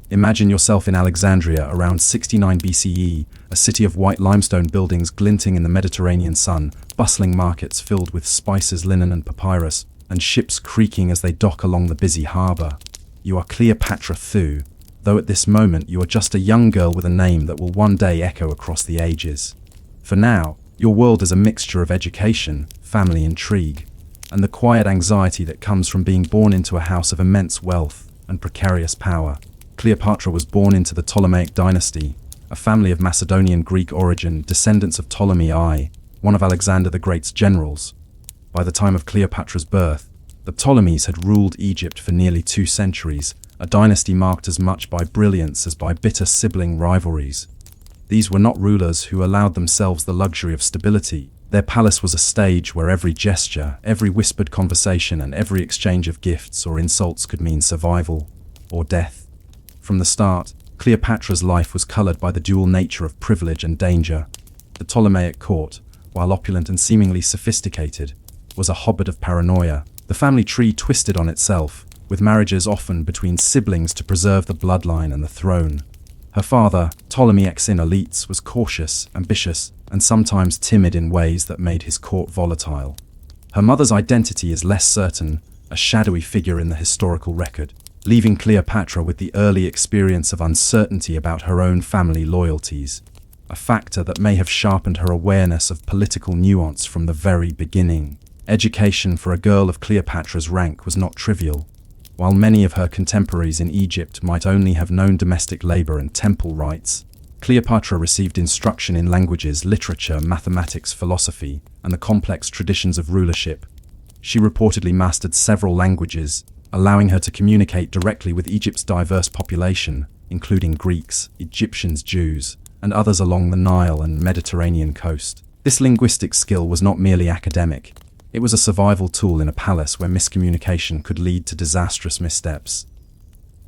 Imagine yourself in Alexandria around 69 BCE, a city of white limestone buildings glinting in the Mediterranean sun, bustling markets filled with spices, linen and papyrus, and ships creaking as they dock along the busy harbor. You are Cleopatra Thu, though at this moment you are just a young girl with a name that will one day echo across the ages. For now, your world is a mixture of education, family intrigue, and the quiet anxiety that comes from being born into a house of immense wealth and precarious power. Cleopatra was born into the Ptolemaic dynasty, a family of Macedonian Greek origin, descendants of Ptolemy I, one of Alexander the Great's generals. By the time of Cleopatra's birth, the Ptolemies had ruled Egypt for nearly 2 centuries, a dynasty marked as much by brilliance as by bitter sibling rivalries. These were not rulers who allowed themselves the luxury of stability. Their palace was a stage where every gesture, every whispered conversation, and every exchange of gifts or insults could mean survival or death. From the start, Cleopatra's life was colored by the dual nature of privilege and danger. The Ptolemaic court, while opulent and seemingly sophisticated, was a hotbed of paranoia. The family tree twisted on itself, with marriages often between siblings to preserve the bloodline and the throne. Her father, Ptolemy Xenolites, was cautious, ambitious, and sometimes timid in ways that made his court volatile. Her mother's identity is less certain, a shadowy figure in the historical record, leaving Cleopatra with the early experience of uncertainty about her own family loyalties, a factor that may have sharpened her awareness of political nuance from the very beginning. Education for a girl of Cleopatra's rank was not trivial. While many of her contemporaries in Egypt might only have known domestic labor and temple rites, Cleopatra received instruction in languages, literature, mathematics, philosophy, and the complex traditions of rulership. She reportedly mastered several languages, allowing her to communicate directly with Egypt's diverse population, including Greeks, Egyptians, Jews, and others along the Nile and Mediterranean coast. This linguistic skill was not merely academic. It was a survival tool in a palace where miscommunication could lead to disastrous missteps.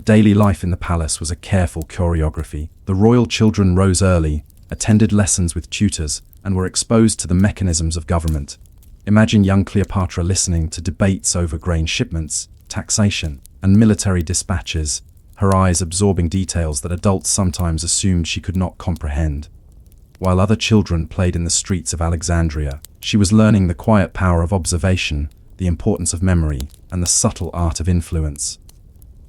Daily life in the palace was a careful choreography. The royal children rose early, attended lessons with tutors, and were exposed to the mechanisms of government. Imagine young Cleopatra listening to debates over grain shipments, taxation, and military dispatches, her eyes absorbing details that adults sometimes assumed she could not comprehend. While other children played in the streets of Alexandria, she was learning the quiet power of observation, the importance of memory, and the subtle art of influence.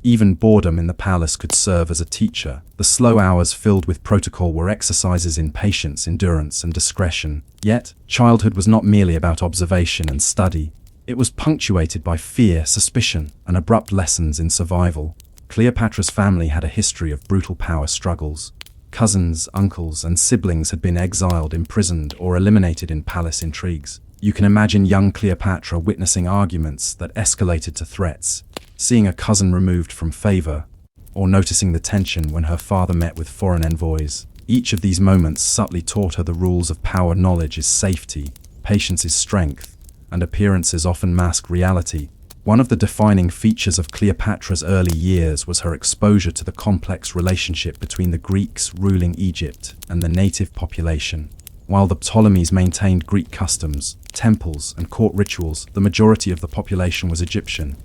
Even boredom in the palace could serve as a teacher. The slow hours filled with protocol were exercises in patience, endurance, and discretion. Yet, childhood was not merely about observation and study. It was punctuated by fear, suspicion, and abrupt lessons in survival. Cleopatra's family had a history of brutal power struggles. Cousins, uncles, and siblings had been exiled, imprisoned, or eliminated in palace intrigues. You can imagine young Cleopatra witnessing arguments that escalated to threats, seeing a cousin removed from favor, or noticing the tension when her father met with foreign envoys. Each of these moments subtly taught her the rules of power. Knowledge is safety, patience is strength, and appearances often mask reality. One of the defining features of Cleopatra's early years was her exposure to the complex relationship between the Greeks ruling Egypt and the native population. While the Ptolemies maintained Greek customs, temples, and court rituals, the majority of the population was Egyptian.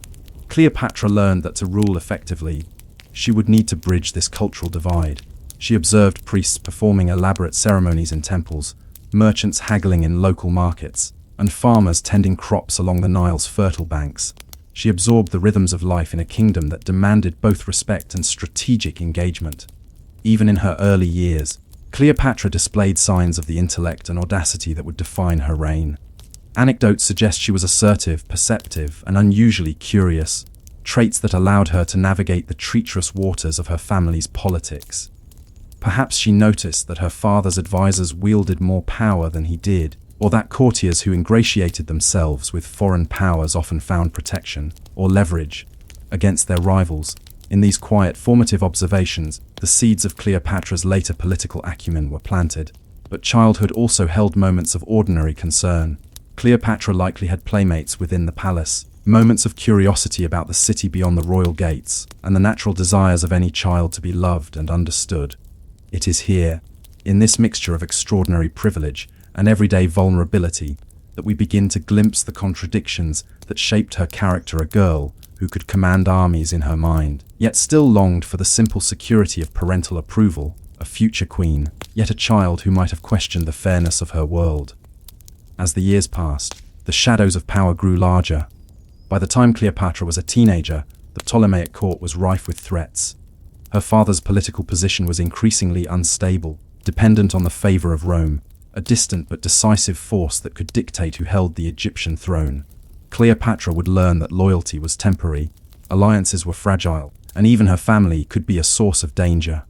Cleopatra learned that to rule effectively, she would need to bridge this cultural divide. She observed priests performing elaborate ceremonies in temples, merchants haggling in local markets, and farmers tending crops along the Nile's fertile banks. She absorbed the rhythms of life in a kingdom that demanded both respect and strategic engagement. Even in her early years, Cleopatra displayed signs of the intellect and audacity that would define her reign. Anecdotes suggest she was assertive, perceptive, and unusually curious, traits that allowed her to navigate the treacherous waters of her family's politics. Perhaps she noticed that her father's advisors wielded more power than he did, or that courtiers who ingratiated themselves with foreign powers often found protection or leverage against their rivals. In these quiet, formative observations, the seeds of Cleopatra's later political acumen were planted. But childhood also held moments of ordinary concern. Cleopatra likely had playmates within the palace, moments of curiosity about the city beyond the royal gates, and the natural desires of any child to be loved and understood. It is here, in this mixture of extraordinary privilege and everyday vulnerability, that we begin to glimpse the contradictions that shaped her character. A girl who could command armies in her mind, yet still longed for the simple security of parental approval, a future queen, yet a child who might have questioned the fairness of her world. As the years passed, the shadows of power grew larger. By the time Cleopatra was a teenager, the Ptolemaic court was rife with threats. Her father's political position was increasingly unstable, dependent on the favor of Rome, a distant but decisive force that could dictate who held the Egyptian throne. Cleopatra would learn that loyalty was temporary, alliances were fragile, and even her family could be a source of danger.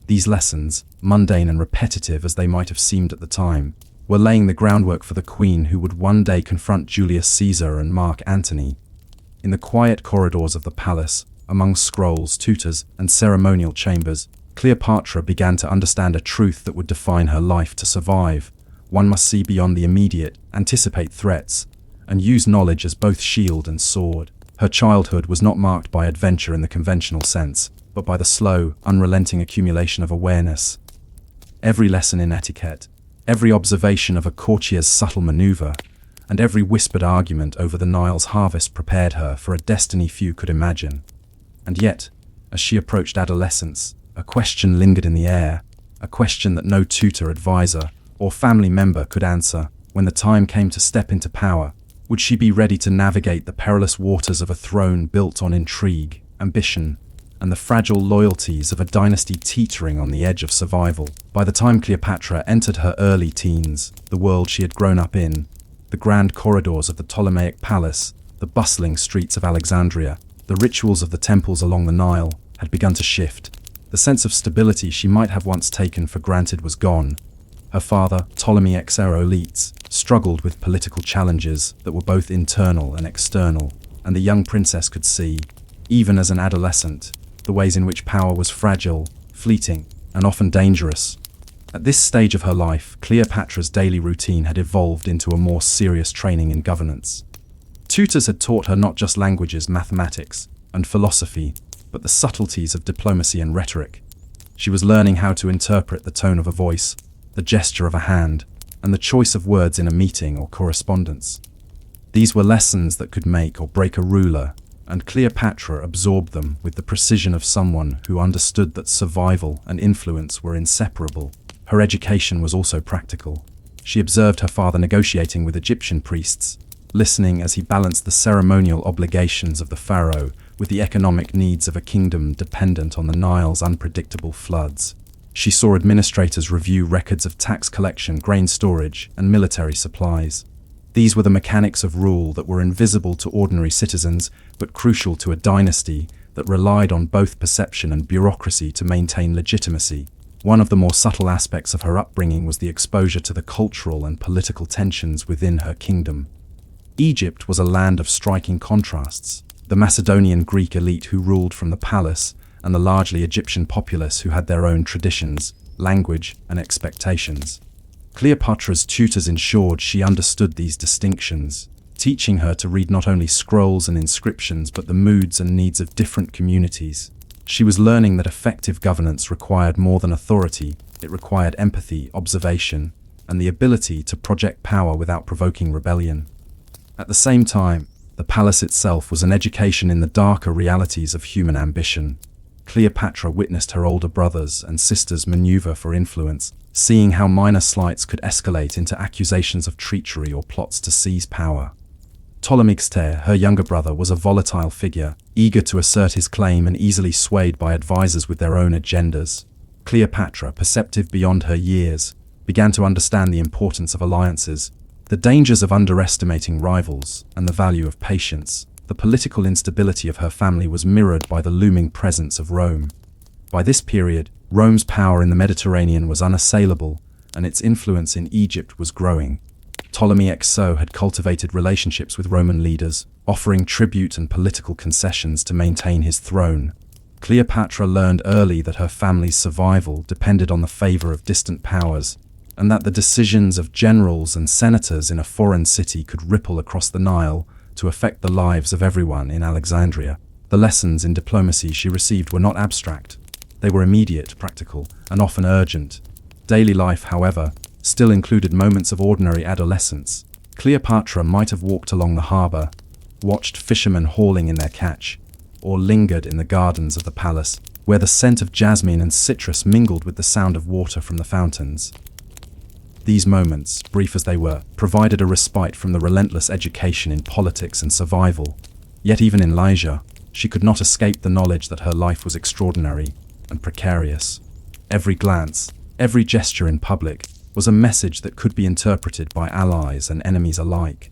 These lessons, mundane and repetitive as they might have seemed at the time, were laying the groundwork for the queen who would one day confront Julius Caesar and Mark Antony. In the quiet corridors of the palace, among scrolls, tutors, and ceremonial chambers, Cleopatra began to understand a truth that would define her life. To survive, one must see beyond the immediate, anticipate threats, and use knowledge as both shield and sword. Her childhood was not marked by adventure in the conventional sense, but by the slow, unrelenting accumulation of awareness. Every lesson in etiquette, every observation of a courtier's subtle maneuver, and every whispered argument over the Nile's harvest prepared her for a destiny few could imagine. And yet, as she approached adolescence, a question lingered in the air, a question that no tutor, advisor, or family member could answer. When the time came to step into power, would she be ready to navigate the perilous waters of a throne built on intrigue, ambition, and the fragile loyalties of a dynasty teetering on the edge of survival? By the time Cleopatra entered her early teens, the world she had grown up in, the grand corridors of the Ptolemaic palace, the bustling streets of Alexandria, the rituals of the temples along the Nile, had begun to shift. The sense of stability she might have once taken for granted was gone. Her father, Ptolemy Xerxes, struggled with political challenges that were both internal and external, and the young princess could see, even as an adolescent, the ways in which power was fragile, fleeting, and often dangerous. At this stage of her life, Cleopatra's daily routine had evolved into a more serious training in governance. Tutors had taught her not just languages, mathematics, and philosophy, but the subtleties of diplomacy and rhetoric. She was learning how to interpret the tone of a voice, the gesture of a hand, and the choice of words in a meeting or correspondence. These were lessons that could make or break a ruler, and Cleopatra absorbed them with the precision of someone who understood that survival and influence were inseparable. Her education was also practical. She observed her father negotiating with Egyptian priests, listening as he balanced the ceremonial obligations of the pharaoh with the economic needs of a kingdom dependent on the Nile's unpredictable floods. She saw administrators review records of tax collection, grain storage, and military supplies. These were the mechanics of rule that were invisible to ordinary citizens, but crucial to a dynasty that relied on both perception and bureaucracy to maintain legitimacy. One of the more subtle aspects of her upbringing was the exposure to the cultural and political tensions within her kingdom. Egypt was a land of striking contrasts. The Macedonian Greek elite who ruled from the palace, and the largely Egyptian populace who had their own traditions, language, and expectations. Cleopatra's tutors ensured she understood these distinctions, teaching her to read not only scrolls and inscriptions but the moods and needs of different communities. She was learning that effective governance required more than authority. It required empathy, observation, and the ability to project power without provoking rebellion. At the same time, the palace itself was an education in the darker realities of human ambition. Cleopatra witnessed her older brothers and sisters maneuver for influence, seeing how minor slights could escalate into accusations of treachery or plots to seize power. Ptolemy Xerxes, her younger brother, was a volatile figure, eager to assert his claim and easily swayed by advisors with their own agendas. Cleopatra, perceptive beyond her years, began to understand the importance of alliances, the dangers of underestimating rivals, and the value of patience. The political instability of her family was mirrored by the looming presence of Rome. By this period, Rome's power in the Mediterranean was unassailable, and its influence in Egypt was growing. Ptolemy Xerxes had cultivated relationships with Roman leaders, offering tribute and political concessions to maintain his throne. Cleopatra learned early that her family's survival depended on the favor of distant powers, and that the decisions of generals and senators in a foreign city could ripple across the Nile to affect the lives of everyone in Alexandria. The lessons in diplomacy she received were not abstract. They were immediate, practical, and often urgent. Daily life, however, still included moments of ordinary adolescence. Cleopatra might have walked along the harbor, watched fishermen hauling in their catch, or lingered in the gardens of the palace, where the scent of jasmine and citrus mingled with the sound of water from the fountains. These moments, brief as they were, provided a respite from the relentless education in politics and survival. Yet even in leisure, she could not escape the knowledge that her life was extraordinary and precarious. Every glance, every gesture in public, was a message that could be interpreted by allies and enemies alike.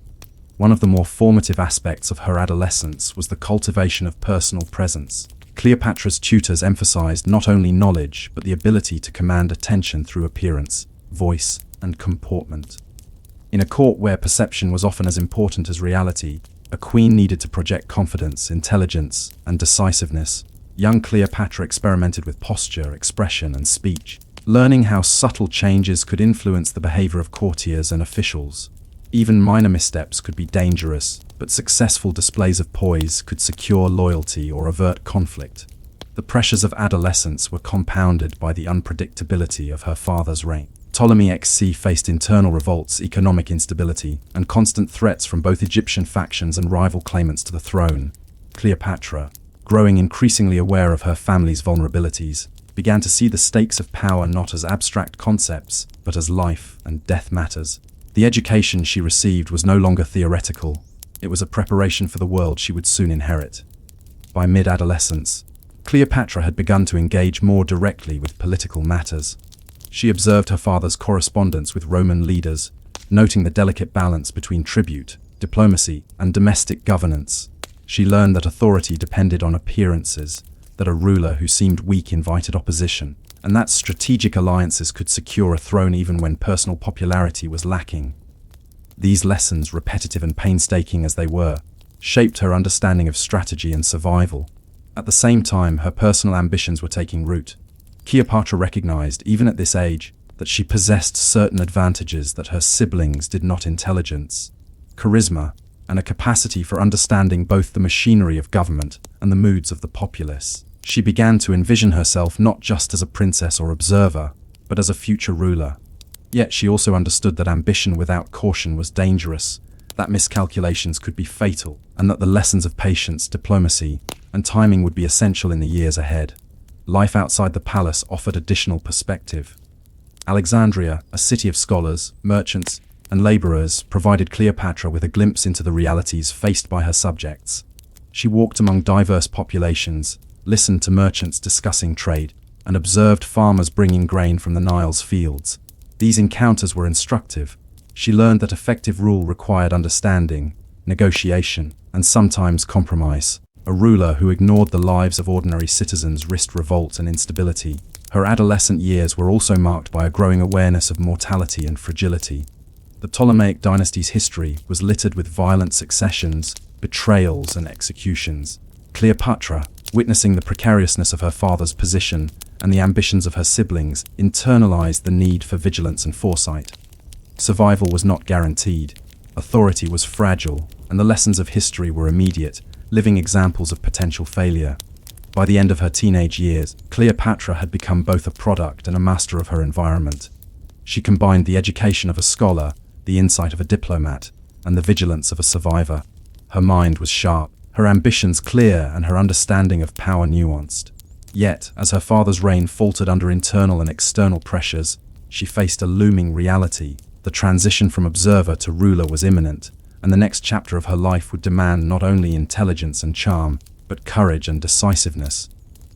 One of the more formative aspects of her adolescence was the cultivation of personal presence. Cleopatra's tutors emphasized not only knowledge, but the ability to command attention through appearance, voice, and comportment. In a court where perception was often as important as reality, a queen needed to project confidence, intelligence, and decisiveness. Young Cleopatra experimented with posture, expression, and speech, learning how subtle changes could influence the behavior of courtiers and officials. Even minor missteps could be dangerous, but successful displays of poise could secure loyalty or avert conflict. The pressures of adolescence were compounded by the unpredictability of her father's reign. Ptolemy XC faced internal revolts, economic instability, and constant threats from both Egyptian factions and rival claimants to the throne. Cleopatra, growing increasingly aware of her family's vulnerabilities, began to see the stakes of power not as abstract concepts, but as life and death matters. The education she received was no longer theoretical. It was a preparation for the world she would soon inherit. By mid-adolescence, Cleopatra had begun to engage more directly with political matters. She observed her father's correspondence with Roman leaders, noting the delicate balance between tribute, diplomacy, and domestic governance. She learned that authority depended on appearances, that a ruler who seemed weak invited opposition, and that strategic alliances could secure a throne even when personal popularity was lacking. These lessons, repetitive and painstaking as they were, shaped her understanding of strategy and survival. At the same time, her personal ambitions were taking root. Cleopatra recognized, even at this age, that she possessed certain advantages that her siblings did not: intelligence, charisma, and a capacity for understanding both the machinery of government and the moods of the populace. She began to envision herself not just as a princess or observer, but as a future ruler. Yet she also understood that ambition without caution was dangerous, that miscalculations could be fatal, and that the lessons of patience, diplomacy, and timing would be essential in the years ahead. Life outside the palace offered additional perspective. Alexandria, a city of scholars, merchants, and laborers, provided Cleopatra with a glimpse into the realities faced by her subjects. She walked among diverse populations, listened to merchants discussing trade, and observed farmers bringing grain from the Nile's fields. These encounters were instructive. She learned that effective rule required understanding, negotiation, and sometimes compromise. A ruler who ignored the lives of ordinary citizens risked revolt and instability. Her adolescent years were also marked by a growing awareness of mortality and fragility. The Ptolemaic dynasty's history was littered with violent successions, betrayals, and executions. Cleopatra, witnessing the precariousness of her father's position and the ambitions of her siblings, internalized the need for vigilance and foresight. Survival was not guaranteed, authority was fragile, and the lessons of history were immediate, living examples of potential failure. By the end of her teenage years, Cleopatra had become both a product and a master of her environment. She combined the education of a scholar, the insight of a diplomat, and the vigilance of a survivor. Her mind was sharp, her ambitions clear, and her understanding of power nuanced. Yet, as her father's reign faltered under internal and external pressures, she faced a looming reality. The transition from observer to ruler was imminent, and the next chapter of her life would demand not only intelligence and charm, but courage and decisiveness.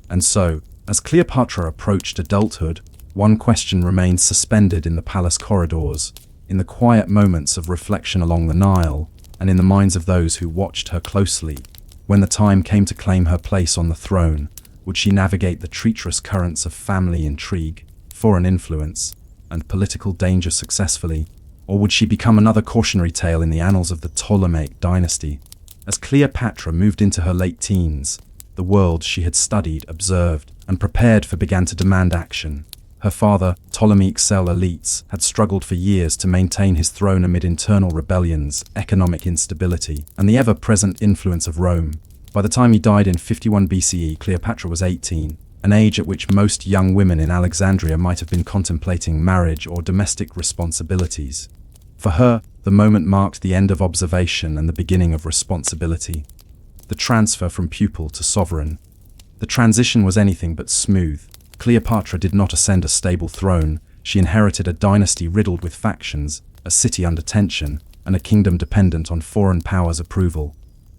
And so, as Cleopatra approached adulthood, one question remained suspended in the palace corridors, in the quiet moments of reflection along the Nile, and in the minds of those who watched her closely. When the time came to claim her place on the throne, would she navigate the treacherous currents of family intrigue, foreign influence, and political danger successfully, or would she become another cautionary tale in the annals of the Ptolemaic dynasty? As Cleopatra moved into her late teens, the world she had studied, observed, and prepared for began to demand action. Her father, Ptolemy XL elites, had struggled for years to maintain his throne amid internal rebellions, economic instability, and the ever-present influence of Rome. By the time he died in 51 BCE, Cleopatra was 18, an age at which most young women in Alexandria might have been contemplating marriage or domestic responsibilities. For her, The moment marked the end of observation and the beginning of responsibility. The transfer from pupil to sovereign. The transition was anything but smooth. Cleopatra did not ascend a stable throne. She inherited a dynasty riddled with factions, a city under tension, and a kingdom dependent on foreign powers' approval.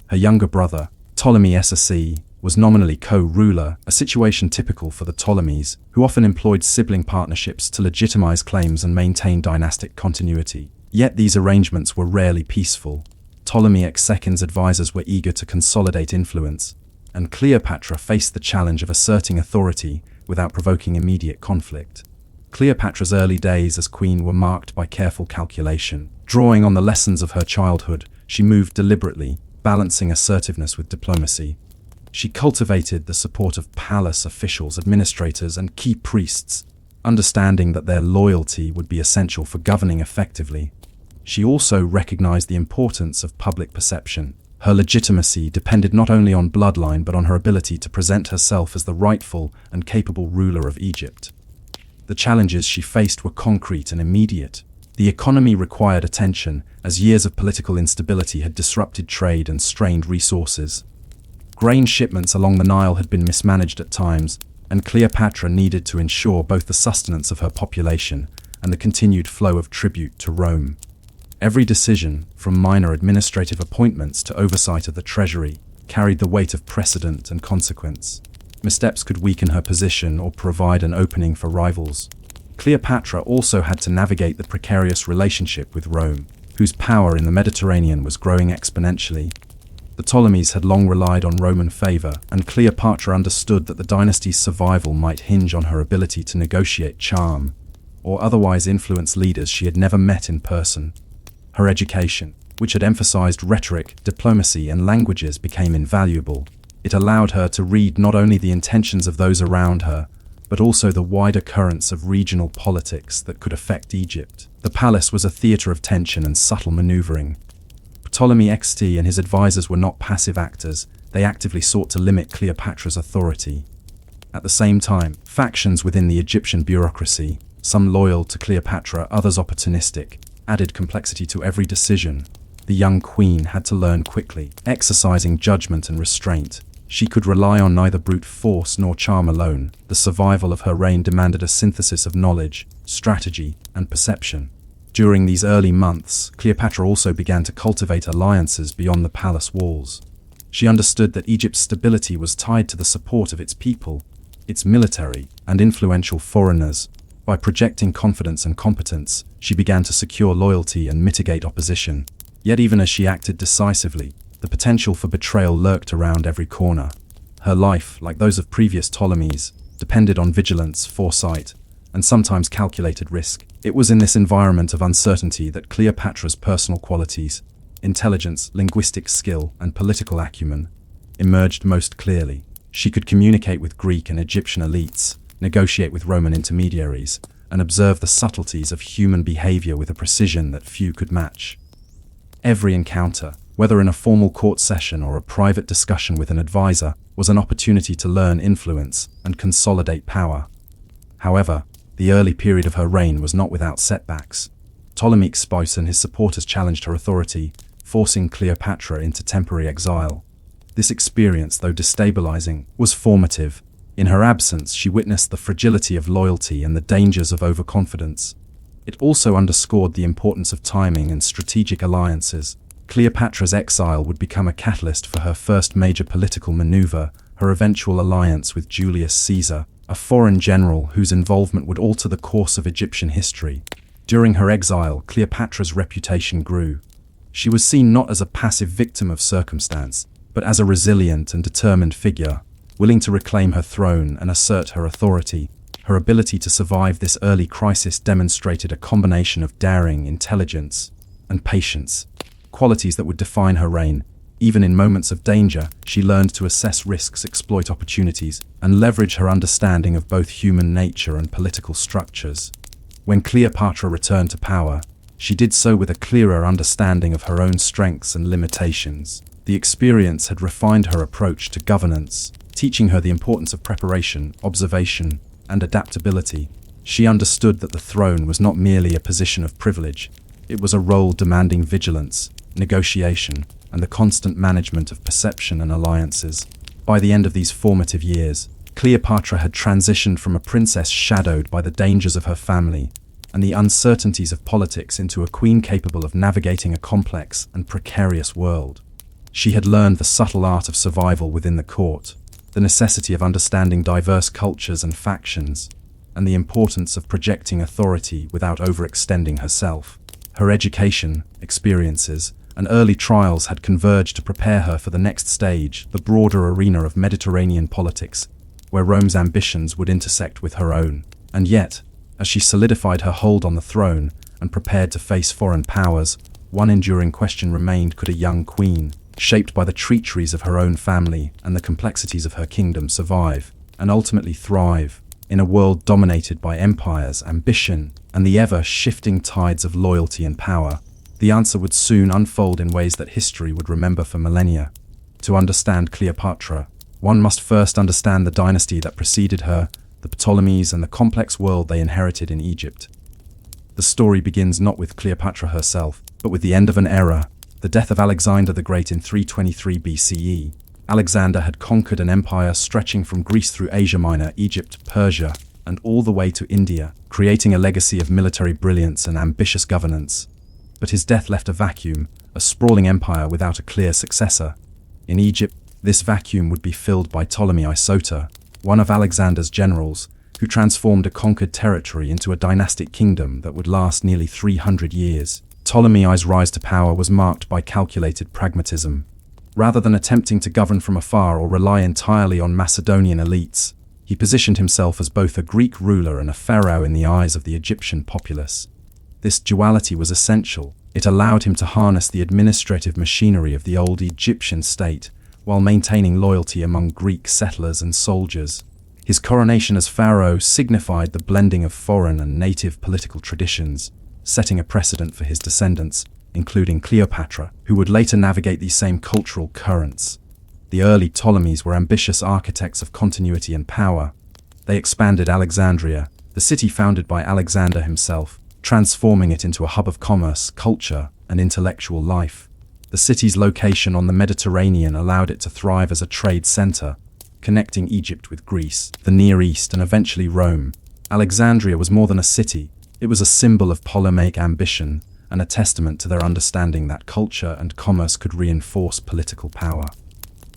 Her younger brother, Ptolemy SSE, was nominally co-ruler, a situation typical for the Ptolemies, who often employed sibling partnerships to legitimize claims and maintain dynastic continuity. Yet these arrangements were rarely peaceful. Ptolemy XII's advisors were eager to consolidate influence, and Cleopatra faced the challenge of asserting authority without provoking immediate conflict. Cleopatra's early days as queen were marked by careful calculation. Drawing on the lessons of her childhood, she moved deliberately, balancing assertiveness with diplomacy. She cultivated the support of palace officials, administrators, and key priests, understanding that their loyalty would be essential for governing effectively. She also recognized the importance of public perception. Her legitimacy depended not only on bloodline but on her ability to present herself as the rightful and capable ruler of Egypt. The challenges she faced were concrete and immediate. The economy required attention, as years of political instability had disrupted trade and strained resources. Grain shipments along the Nile had been mismanaged at times, and Cleopatra needed to ensure both the sustenance of her population and the continued flow of tribute to Rome. Every decision, from minor administrative appointments to oversight of the treasury, carried the weight of precedent and consequence. Missteps could weaken her position or provide an opening for rivals. Cleopatra also had to navigate the precarious relationship with Rome, whose power in the Mediterranean was growing exponentially. The Ptolemies had long relied on Roman favor, and Cleopatra understood that the dynasty's survival might hinge on her ability to negotiate charm, or otherwise influence leaders she had never met in person. Her education, which had emphasized rhetoric, diplomacy, and languages, became invaluable. It allowed her to read not only the intentions of those around her, but also the wider currents of regional politics that could affect Egypt. The palace was a theater of tension and subtle maneuvering. Ptolemy XT and his advisors were not passive actors. They actively sought to limit Cleopatra's authority. At the same time, factions within the Egyptian bureaucracy, some loyal to Cleopatra, others opportunistic, added complexity to every decision. The young queen had to learn quickly, exercising judgment and restraint. She could rely on neither brute force nor charm alone. The survival of her reign demanded a synthesis of knowledge, strategy, and perception. During these early months, Cleopatra also began to cultivate alliances beyond the palace walls. She understood that Egypt's stability was tied to the support of its people, its military, and influential foreigners. By projecting confidence and competence, she began to secure loyalty and mitigate opposition. Yet even as she acted decisively, the potential for betrayal lurked around every corner. Her life, like those of previous Ptolemies, depended on vigilance, foresight, and sometimes calculated risk. It was in this environment of uncertainty that Cleopatra's personal qualities, intelligence, linguistic skill, and political acumen, emerged most clearly. She could communicate with Greek and Egyptian elites, negotiate with Roman intermediaries, and observe the subtleties of human behavior with a precision that few could match. Every encounter, whether in a formal court session or a private discussion with an advisor, was an opportunity to learn influence and consolidate power. However, the early period of her reign was not without setbacks. Ptolemy Xpos and his supporters challenged her authority, forcing Cleopatra into temporary exile. This experience, though destabilizing, was formative. In her absence, she witnessed the fragility of loyalty and the dangers of overconfidence. It also underscored the importance of timing and strategic alliances. Cleopatra's exile would become a catalyst for her first major political maneuver, her eventual alliance with Julius Caesar, a foreign general whose involvement would alter the course of Egyptian history. During her exile, Cleopatra's reputation grew. She was seen not as a passive victim of circumstance, but as a resilient and determined figure, willing to reclaim her throne and assert her authority. Her ability to survive this early crisis demonstrated a combination of daring, intelligence, and patience, qualities that would define her reign. Even in moments of danger, she learned to assess risks, exploit opportunities, and leverage her understanding of both human nature and political structures. When Cleopatra returned to power, she did so with a clearer understanding of her own strengths and limitations. The experience had refined her approach to governance, teaching her the importance of preparation, observation, and adaptability. She understood that the throne was not merely a position of privilege, It was a role demanding vigilance, negotiation, and the constant management of perception and alliances. By the end of these formative years, Cleopatra had transitioned from a princess shadowed by the dangers of her family and the uncertainties of politics into a queen capable of navigating a complex and precarious world. She had learned the subtle art of survival within the court, the necessity of understanding diverse cultures and factions, and the importance of projecting authority without overextending herself. Her education, experiences, and early trials had converged to prepare her for the next stage, the broader arena of Mediterranean politics, where Rome's ambitions would intersect with her own. And yet, as she solidified her hold on the throne and prepared to face foreign powers, one enduring question remained: could a young queen, shaped by the treacheries of her own family and the complexities of her kingdom, survive and ultimately thrive in a world dominated by empires, ambition, and the ever-shifting tides of loyalty and power? The answer would soon unfold in ways that history would remember for millennia. To understand Cleopatra, one must first understand the dynasty that preceded her, the Ptolemies, and the complex world they inherited in Egypt. The story begins not with Cleopatra herself, but with the end of an era, the death of Alexander the Great in 323 BCE. Alexander had conquered an empire stretching from Greece through Asia Minor, Egypt, Persia, and all the way to India, creating a legacy of military brilliance and ambitious governance. But his death left a vacuum, a sprawling empire without a clear successor. In Egypt, this vacuum would be filled by Ptolemy Soter, one of Alexander's generals, who transformed a conquered territory into a dynastic kingdom that would last nearly 300 years. Ptolemy's rise to power was marked by calculated pragmatism. Rather than attempting to govern from afar or rely entirely on Macedonian elites, he positioned himself as both a Greek ruler and a pharaoh in the eyes of the Egyptian populace. This duality was essential. It allowed him to harness the administrative machinery of the old Egyptian state, while maintaining loyalty among Greek settlers and soldiers. His coronation as pharaoh signified the blending of foreign and native political traditions, setting a precedent for his descendants, including Cleopatra, who would later navigate these same cultural currents. The early Ptolemies were ambitious architects of continuity and power. They expanded Alexandria, the city founded by Alexander himself, transforming it into a hub of commerce, culture, and intellectual life. The city's location on the Mediterranean allowed it to thrive as a trade center, connecting Egypt with Greece, the Near East, and eventually Rome. Alexandria was more than a city. It was a symbol of Ptolemaic ambition and a testament to their understanding that culture and commerce could reinforce political power.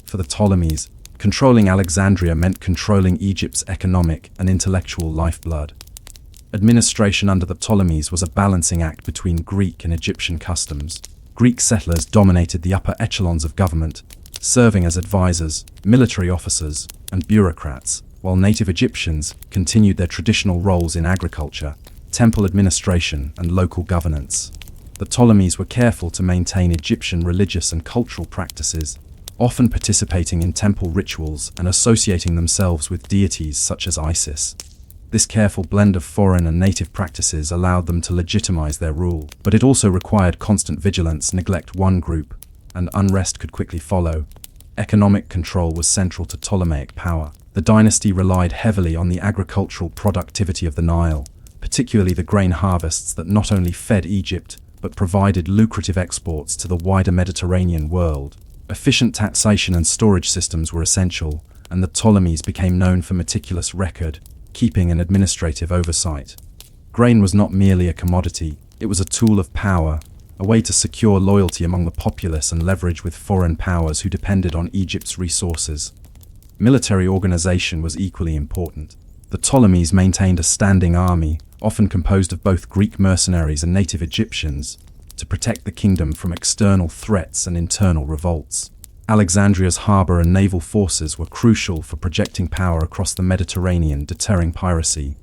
For the Ptolemies, controlling Alexandria meant controlling Egypt's economic and intellectual lifeblood. Administration under the Ptolemies was a balancing act between Greek and Egyptian customs. Greek settlers dominated the upper echelons of government, serving as advisors, military officers, and bureaucrats, while native Egyptians continued their traditional roles in agriculture, temple administration, and local governance. The Ptolemies were careful to maintain Egyptian religious and cultural practices, often participating in temple rituals and associating themselves with deities such as Isis. This careful blend of foreign and native practices allowed them to legitimize their rule, but it also required constant vigilance. Neglect one group, and unrest could quickly follow. Economic control was central to Ptolemaic power. The dynasty relied heavily on the agricultural productivity of the Nile, particularly the grain harvests that not only fed Egypt, but provided lucrative exports to the wider Mediterranean world. Efficient taxation and storage systems were essential, and the Ptolemies became known for meticulous record keeping and administrative oversight. Grain was not merely a commodity, it was a tool of power, a way to secure loyalty among the populace and leverage with foreign powers who depended on Egypt's resources. Military organization was equally important. The Ptolemies maintained a standing army, often composed of both Greek mercenaries and native Egyptians, to protect the kingdom from external threats and internal revolts. Alexandria's harbor and naval forces were crucial for projecting power across the Mediterranean, deterring piracy,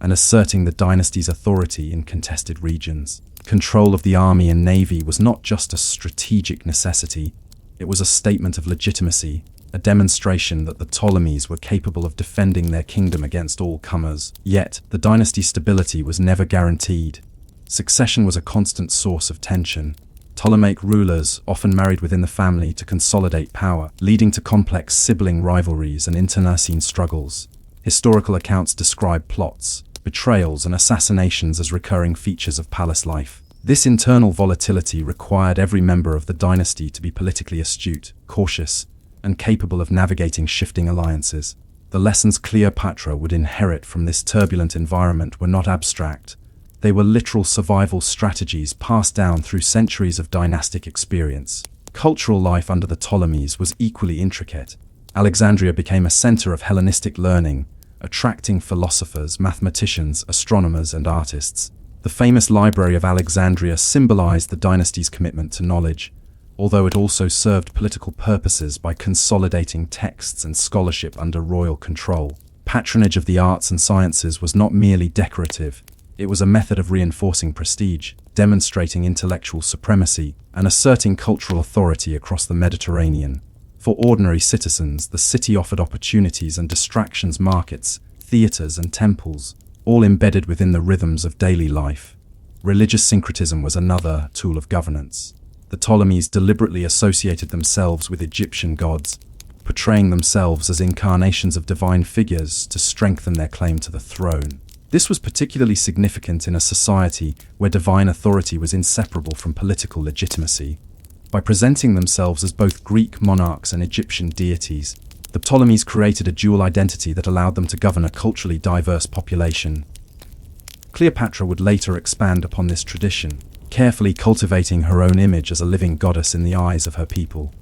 and asserting the dynasty's authority in contested regions. Control of the army and navy was not just a strategic necessity, it was a statement of legitimacy, a demonstration that the Ptolemies were capable of defending their kingdom against all comers. Yet, the dynasty's stability was never guaranteed. Succession was a constant source of tension. Ptolemaic rulers often married within the family to consolidate power, leading to complex sibling rivalries and internecine struggles. Historical accounts describe plots, betrayals, and assassinations as recurring features of palace life. This internal volatility required every member of the dynasty to be politically astute, cautious, and capable of navigating shifting alliances. The lessons Cleopatra would inherit from this turbulent environment were not abstract. They were literal survival strategies passed down through centuries of dynastic experience. Cultural life under the Ptolemies was equally intricate. Alexandria became a center of Hellenistic learning, attracting philosophers, mathematicians, astronomers, and artists. The famous Library of Alexandria symbolized the dynasty's commitment to knowledge, although it also served political purposes by consolidating texts and scholarship under royal control. Patronage of the arts and sciences was not merely decorative, it was a method of reinforcing prestige, demonstrating intellectual supremacy, and asserting cultural authority across the Mediterranean. For ordinary citizens, the city offered opportunities and distractions, markets, theaters, and temples, all embedded within the rhythms of daily life. Religious syncretism was another tool of governance. The Ptolemies deliberately associated themselves with Egyptian gods, portraying themselves as incarnations of divine figures to strengthen their claim to the throne. This was particularly significant in a society where divine authority was inseparable from political legitimacy. By presenting themselves as both Greek monarchs and Egyptian deities, the Ptolemies created a dual identity that allowed them to govern a culturally diverse population. Cleopatra would later expand upon this tradition, carefully cultivating her own image as a living goddess in the eyes of her people.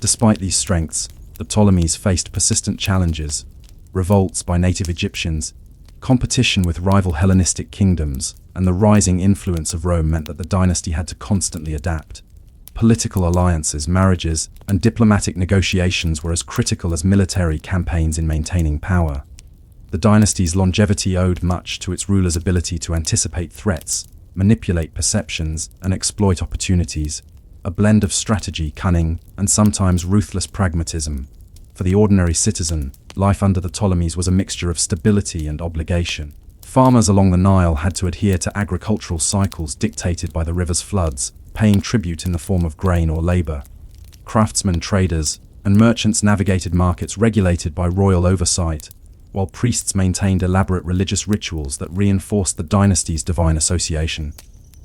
Despite these strengths, the Ptolemies faced persistent challenges: revolts by native Egyptians, competition with rival Hellenistic kingdoms, and the rising influence of Rome meant that the dynasty had to constantly adapt. Political alliances, marriages, and diplomatic negotiations were as critical as military campaigns in maintaining power. The dynasty's longevity owed much to its rulers' ability to anticipate threats, manipulate perceptions, and exploit opportunities, a blend of strategy, cunning, and sometimes ruthless pragmatism. For the ordinary citizen, life under the Ptolemies was a mixture of stability and obligation. Farmers along the Nile had to adhere to agricultural cycles dictated by the river's floods, paying tribute in the form of grain or labor. Craftsmen, traders, and merchants navigated markets regulated by royal oversight, while priests maintained elaborate religious rituals that reinforced the dynasty's divine association.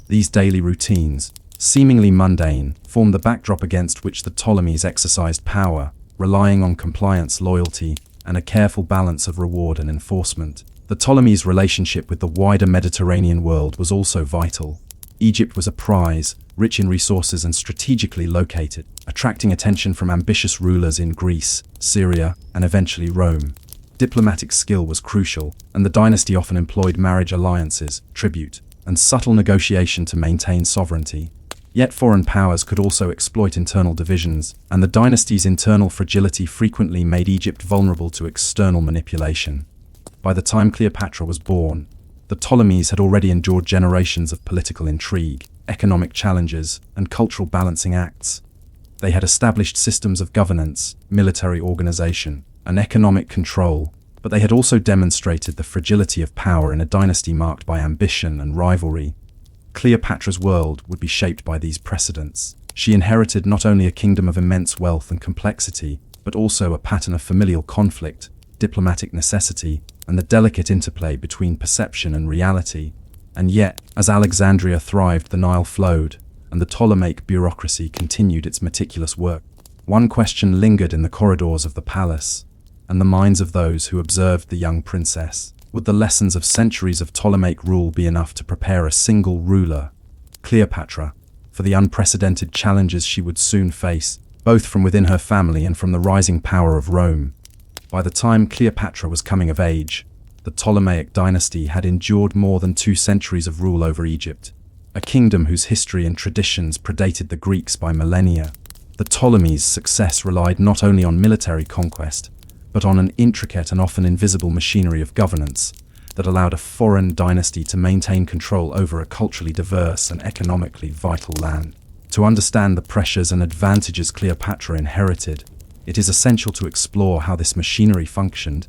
These daily routines, seemingly mundane, formed the backdrop against which the Ptolemies exercised power, relying on compliance, loyalty, and a careful balance of reward and enforcement. The Ptolemies' relationship with the wider Mediterranean world was also vital. Egypt was a prize, rich in resources and strategically located, attracting attention from ambitious rulers in Greece, Syria, and eventually Rome. Diplomatic skill was crucial, and the dynasty often employed marriage alliances, tribute, and subtle negotiation to maintain sovereignty. Yet foreign powers could also exploit internal divisions, and the dynasty's internal fragility frequently made Egypt vulnerable to external manipulation. By the time Cleopatra was born, the Ptolemies had already endured generations of political intrigue, economic challenges, and cultural balancing acts. They had established systems of governance, military organization, and economic control, but they had also demonstrated the fragility of power in a dynasty marked by ambition and rivalry. Cleopatra's world would be shaped by these precedents. She inherited not only a kingdom of immense wealth and complexity, but also a pattern of familial conflict, diplomatic necessity, and the delicate interplay between perception and reality. And yet, as Alexandria thrived, the Nile flowed, and the Ptolemaic bureaucracy continued its meticulous work. One question lingered in the corridors of the palace, and the minds of those who observed the young princess. Would the lessons of centuries of Ptolemaic rule be enough to prepare a single ruler, Cleopatra, for the unprecedented challenges she would soon face, both from within her family and from the rising power of Rome? By the time Cleopatra was coming of age, the Ptolemaic dynasty had endured more than 2 centuries of rule over Egypt, a kingdom whose history and traditions predated the Greeks by millennia. The Ptolemies' success relied not only on military conquest, but on an intricate and often invisible machinery of governance that allowed a foreign dynasty to maintain control over a culturally diverse and economically vital land. To understand the pressures and advantages Cleopatra inherited, it is essential to explore how this machinery functioned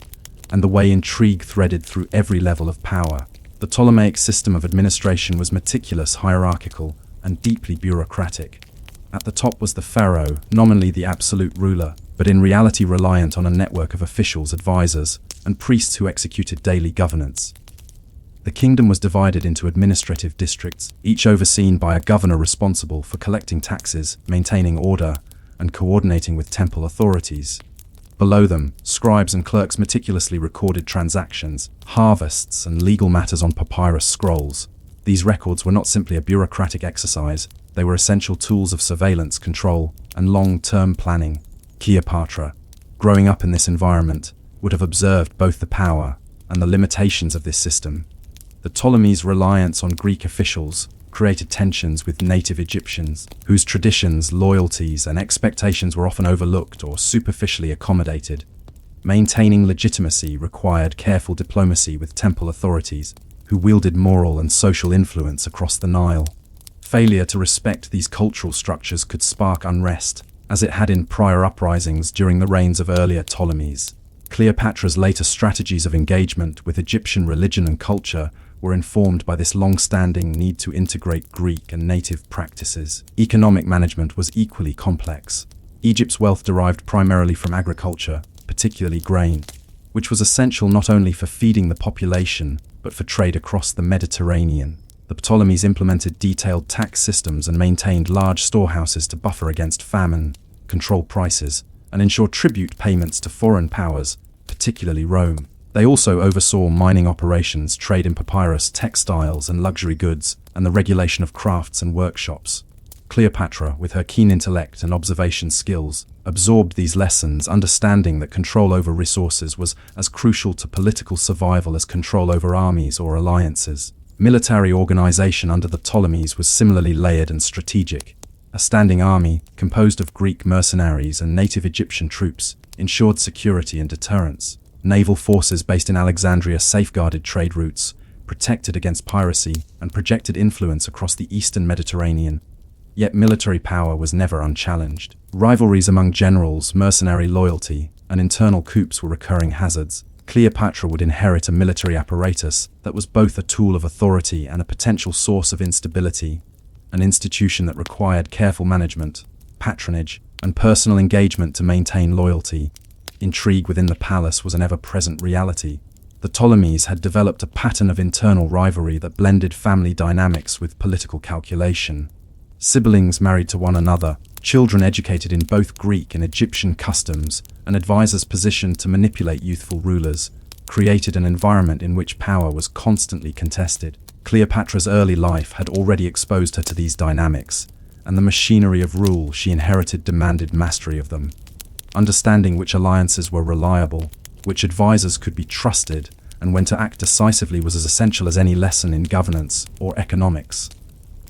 and the way intrigue threaded through every level of power. The Ptolemaic system of administration was meticulous, hierarchical, and deeply bureaucratic. At the top was the pharaoh, nominally the absolute ruler, but in reality reliant on a network of officials, advisors, and priests who executed daily governance. The kingdom was divided into administrative districts, each overseen by a governor responsible for collecting taxes, maintaining order, and coordinating with temple authorities. Below them, scribes and clerks meticulously recorded transactions, harvests, and legal matters on papyrus scrolls. These records were not simply a bureaucratic exercise, they were essential tools of surveillance, control, and long-term planning. Cleopatra, growing up in this environment, would have observed both the power and the limitations of this system. The Ptolemies' reliance on Greek officials created tensions with native Egyptians, whose traditions, loyalties, and expectations were often overlooked or superficially accommodated. Maintaining legitimacy required careful diplomacy with temple authorities, who wielded moral and social influence across the Nile. Failure to respect these cultural structures could spark unrest, as it had in prior uprisings during the reigns of earlier Ptolemies. Cleopatra's later strategies of engagement with Egyptian religion and culture were informed by this long-standing need to integrate Greek and native practices. Economic management was equally complex. Egypt's wealth derived primarily from agriculture, particularly grain, which was essential not only for feeding the population, but for trade across the Mediterranean. The Ptolemies implemented detailed tax systems and maintained large storehouses to buffer against famine, control prices, and ensure tribute payments to foreign powers, particularly Rome. They also oversaw mining operations, trade in papyrus, textiles, and luxury goods, and the regulation of crafts and workshops. Cleopatra, with her keen intellect and observation skills, absorbed these lessons, understanding that control over resources was as crucial to political survival as control over armies or alliances. Military organization under the Ptolemies was similarly layered and strategic. A standing army, composed of Greek mercenaries and native Egyptian troops, ensured security and deterrence. Naval forces based in Alexandria safeguarded trade routes, protected against piracy, and projected influence across the eastern Mediterranean. Yet military power was never unchallenged. Rivalries among generals, mercenary loyalty, and internal coups were recurring hazards. Cleopatra would inherit a military apparatus that was both a tool of authority and a potential source of instability, an institution that required careful management, patronage, and personal engagement to maintain loyalty. Intrigue within the palace was an ever-present reality. The Ptolemies had developed a pattern of internal rivalry that blended family dynamics with political calculation. Siblings married to one another, children educated in both Greek and Egyptian customs, and advisors positioned to manipulate youthful rulers, created an environment in which power was constantly contested. Cleopatra's early life had already exposed her to these dynamics, and the machinery of rule she inherited demanded mastery of them. Understanding which alliances were reliable, which advisors could be trusted, and when to act decisively was as essential as any lesson in governance or economics.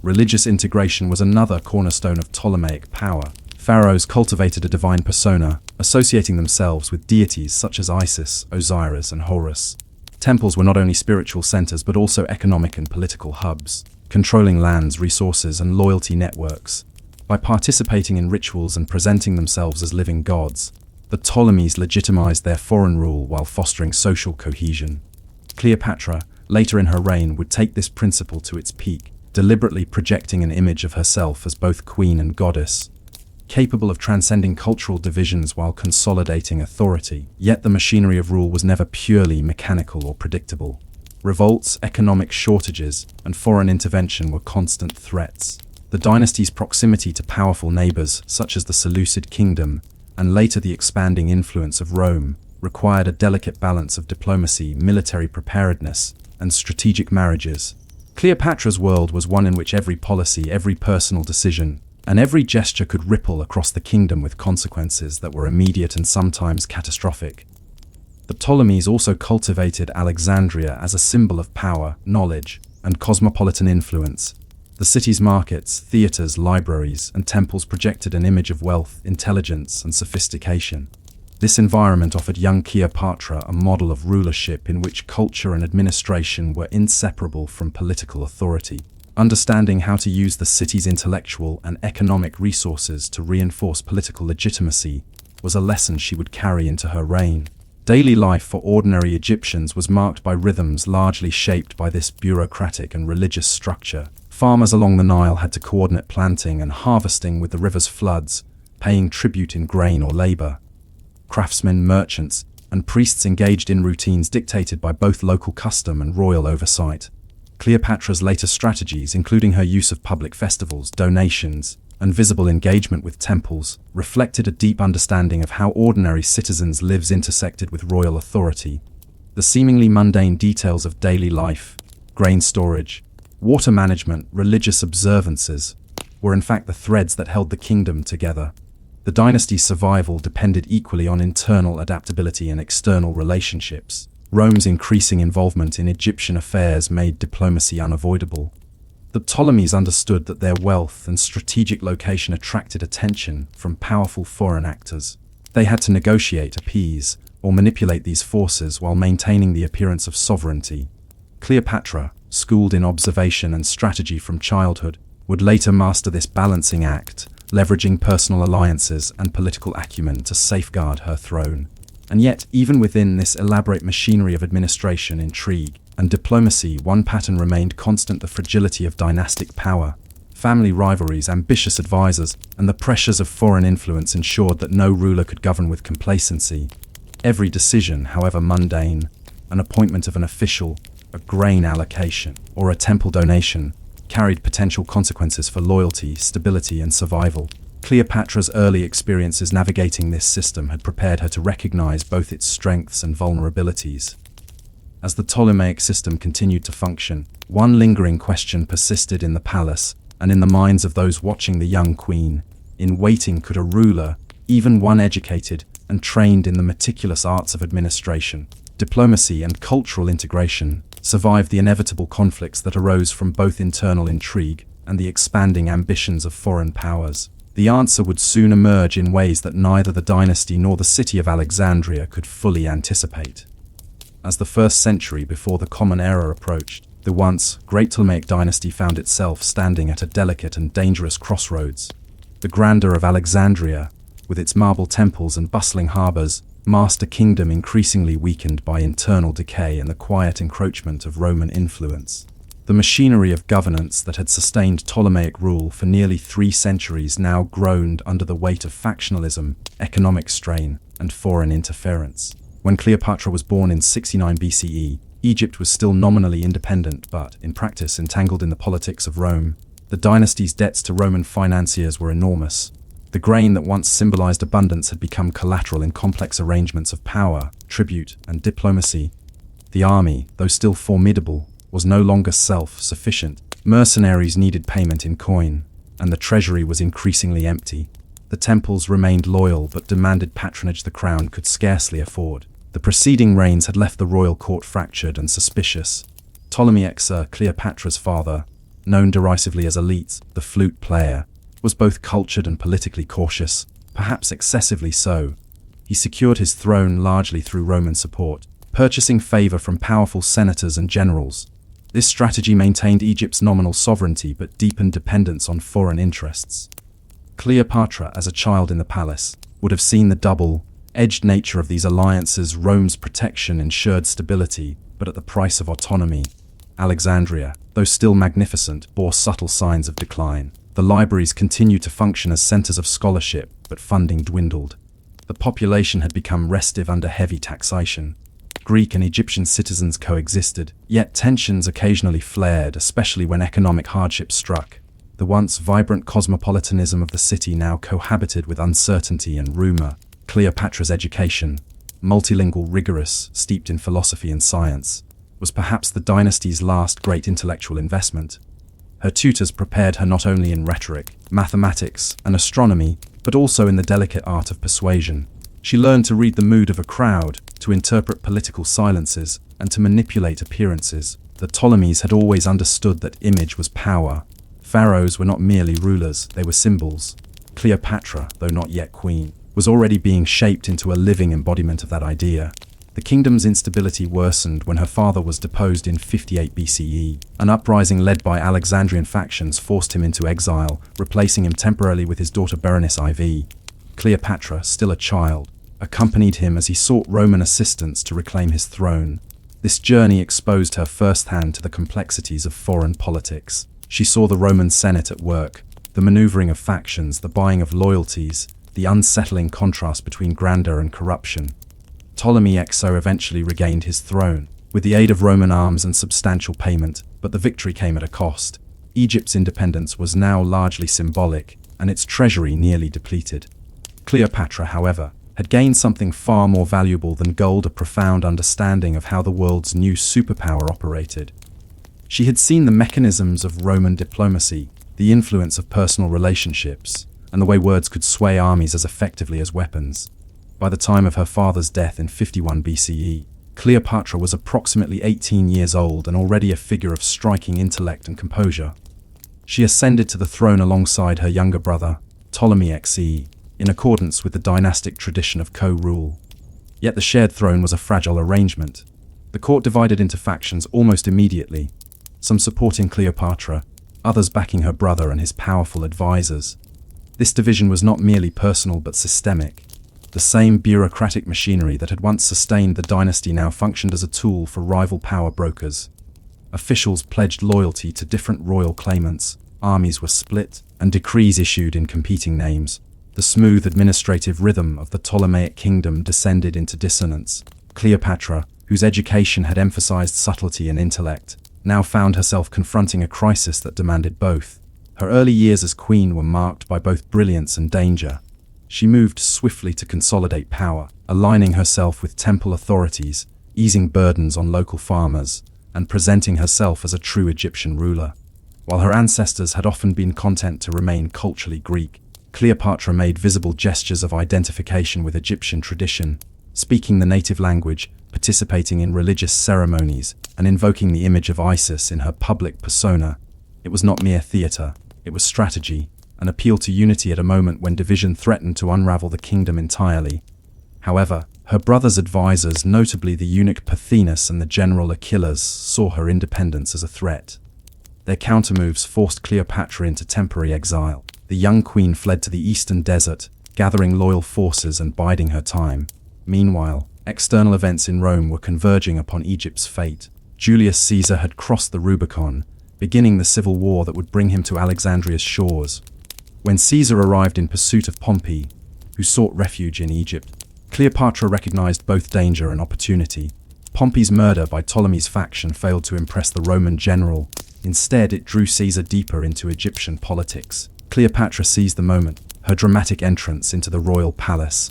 Religious integration was another cornerstone of Ptolemaic power. Pharaohs cultivated a divine persona, associating themselves with deities such as Isis, Osiris, and Horus. Temples were not only spiritual centers but also economic and political hubs, controlling lands, resources, and loyalty networks. By participating in rituals and presenting themselves as living gods, the Ptolemies legitimized their foreign rule while fostering social cohesion. Cleopatra, later in her reign, would take this principle to its peak, deliberately projecting an image of herself as both queen and goddess, capable of transcending cultural divisions while consolidating authority. Yet the machinery of rule was never purely mechanical or predictable. Revolts, economic shortages, and foreign intervention were constant threats. The dynasty's proximity to powerful neighbors, such as the Seleucid kingdom, and later the expanding influence of Rome, required a delicate balance of diplomacy, military preparedness, and strategic marriages. Cleopatra's world was one in which every policy, every personal decision, and every gesture could ripple across the kingdom with consequences that were immediate and sometimes catastrophic. The Ptolemies also cultivated Alexandria as a symbol of power, knowledge, and cosmopolitan influence. The city's markets, theaters, libraries, and temples projected an image of wealth, intelligence, and sophistication. This environment offered young Cleopatra a model of rulership in which culture and administration were inseparable from political authority. Understanding how to use the city's intellectual and economic resources to reinforce political legitimacy was a lesson she would carry into her reign. Daily life for ordinary Egyptians was marked by rhythms largely shaped by this bureaucratic and religious structure. Farmers along the Nile had to coordinate planting and harvesting with the river's floods, paying tribute in grain or labor. Craftsmen, merchants, and priests engaged in routines dictated by both local custom and royal oversight. Cleopatra's later strategies, including her use of public festivals, donations, and visible engagement with temples, reflected a deep understanding of how ordinary citizens' lives intersected with royal authority. The seemingly mundane details of daily life, grain storage, water management, religious observances, were in fact the threads that held the kingdom together. The dynasty's survival depended equally on internal adaptability and external relationships. Rome's increasing involvement in Egyptian affairs made diplomacy unavoidable. The Ptolemies understood that their wealth and strategic location attracted attention from powerful foreign actors. They had to negotiate, appease, or manipulate these forces while maintaining the appearance of sovereignty. Cleopatra, schooled in observation and strategy from childhood, would later master this balancing act, leveraging personal alliances and political acumen to safeguard her throne. And yet, even within this elaborate machinery of administration, intrigue, and diplomacy, one pattern remained constant: the fragility of dynastic power. Family rivalries, ambitious advisors, and the pressures of foreign influence ensured that no ruler could govern with complacency. Every decision, however mundane, an appointment of an official, a grain allocation, or a temple donation, carried potential consequences for loyalty, stability, and survival. Cleopatra's early experiences navigating this system had prepared her to recognize both its strengths and vulnerabilities. As the Ptolemaic system continued to function, one lingering question persisted in the palace and in the minds of those watching the young queen. In waiting, could a ruler, even one educated and trained in the meticulous arts of administration, diplomacy, and cultural integration, survive the inevitable conflicts that arose from both internal intrigue and the expanding ambitions of foreign powers? The answer would soon emerge in ways that neither the dynasty nor the city of Alexandria could fully anticipate. As the first century before the Common Era approached, the once great Ptolemaic dynasty found itself standing at a delicate and dangerous crossroads. The grandeur of Alexandria, with its marble temples and bustling harbors, masked a kingdom increasingly weakened by internal decay and the quiet encroachment of Roman influence. The machinery of governance that had sustained Ptolemaic rule for nearly 3 centuries now groaned under the weight of factionalism, economic strain, and foreign interference. When Cleopatra was born in 69 BCE, Egypt was still nominally independent but, in practice, entangled in the politics of Rome. The dynasty's debts to Roman financiers were enormous. The grain that once symbolized abundance had become collateral in complex arrangements of power, tribute, and diplomacy. The army, though still formidable, was no longer self-sufficient. Mercenaries needed payment in coin, and the treasury was increasingly empty. The temples remained loyal but demanded patronage the crown could scarcely afford. The preceding reigns had left the royal court fractured and suspicious. Ptolemy Xer, Cleopatra's father, known derisively as Elite, the flute player, was both cultured and politically cautious, perhaps excessively so. He secured his throne largely through Roman support, purchasing favor from powerful senators and generals. This strategy maintained Egypt's nominal sovereignty but deepened dependence on foreign interests. Cleopatra, as a child in the palace, would have seen the double-edged nature of these alliances. Rome's protection ensured stability, but at the price of autonomy. Alexandria, though still magnificent, bore subtle signs of decline. The libraries continued to function as centers of scholarship, but funding dwindled. The population had become restive under heavy taxation. Greek and Egyptian citizens coexisted, yet tensions occasionally flared, especially when economic hardship struck. The once vibrant cosmopolitanism of the city now cohabited with uncertainty and rumor. Cleopatra's education, multilingual, rigorous, steeped in philosophy and science, was perhaps the dynasty's last great intellectual investment. Her tutors prepared her not only in rhetoric, mathematics, and astronomy, but also in the delicate art of persuasion. She learned to read the mood of a crowd, to interpret political silences, and to manipulate appearances. The Ptolemies had always understood that image was power. Pharaohs were not merely rulers, they were symbols. Cleopatra, though not yet queen, was already being shaped into a living embodiment of that idea. The kingdom's instability worsened when her father was deposed in 58 BCE. An uprising led by Alexandrian factions forced him into exile, replacing him temporarily with his daughter Berenice IV. Cleopatra, still a child, accompanied him as he sought Roman assistance to reclaim his throne. This journey exposed her firsthand to the complexities of foreign politics. She saw the Roman Senate at work, the maneuvering of factions, the buying of loyalties, the unsettling contrast between grandeur and corruption. Ptolemy XO eventually regained his throne, with the aid of Roman arms and substantial payment, but the victory came at a cost. Egypt's independence was now largely symbolic, and its treasury nearly depleted. Cleopatra, however, had gained something far more valuable than gold: a profound understanding of how the world's new superpower operated. She had seen the mechanisms of Roman diplomacy, the influence of personal relationships, and the way words could sway armies as effectively as weapons. By the time of her father's death in 51 BCE, Cleopatra was approximately 18 years old and already a figure of striking intellect and composure. She ascended to the throne alongside her younger brother, Ptolemy XE, in accordance with the dynastic tradition of co-rule. Yet the shared throne was a fragile arrangement. The court divided into factions almost immediately, some supporting Cleopatra, others backing her brother and his powerful advisors. This division was not merely personal but systemic. The same bureaucratic machinery that had once sustained the dynasty now functioned as a tool for rival power brokers. Officials pledged loyalty to different royal claimants, armies were split, and decrees issued in competing names. The smooth administrative rhythm of the Ptolemaic kingdom descended into dissonance. Cleopatra, whose education had emphasized subtlety and intellect, now found herself confronting a crisis that demanded both. Her early years as queen were marked by both brilliance and danger. She moved swiftly to consolidate power, aligning herself with temple authorities, easing burdens on local farmers, and presenting herself as a true Egyptian ruler. While her ancestors had often been content to remain culturally Greek, Cleopatra made visible gestures of identification with Egyptian tradition, speaking the native language, participating in religious ceremonies, and invoking the image of Isis in her public persona. It was not mere theatre, it was strategy, an appeal to unity at a moment when division threatened to unravel the kingdom entirely. However, her brother's advisors, notably the eunuch Pothinus and the general Achilles, saw her independence as a threat. Their countermoves forced Cleopatra into temporary exile. The young queen fled to the eastern desert, gathering loyal forces and biding her time. Meanwhile, external events in Rome were converging upon Egypt's fate. Julius Caesar had crossed the Rubicon, beginning the civil war that would bring him to Alexandria's shores. When Caesar arrived in pursuit of Pompey, who sought refuge in Egypt, Cleopatra recognized both danger and opportunity. Pompey's murder by Ptolemy's faction failed to impress the Roman general. Instead, it drew Caesar deeper into Egyptian politics. Cleopatra seized the moment, her dramatic entrance into the royal palace,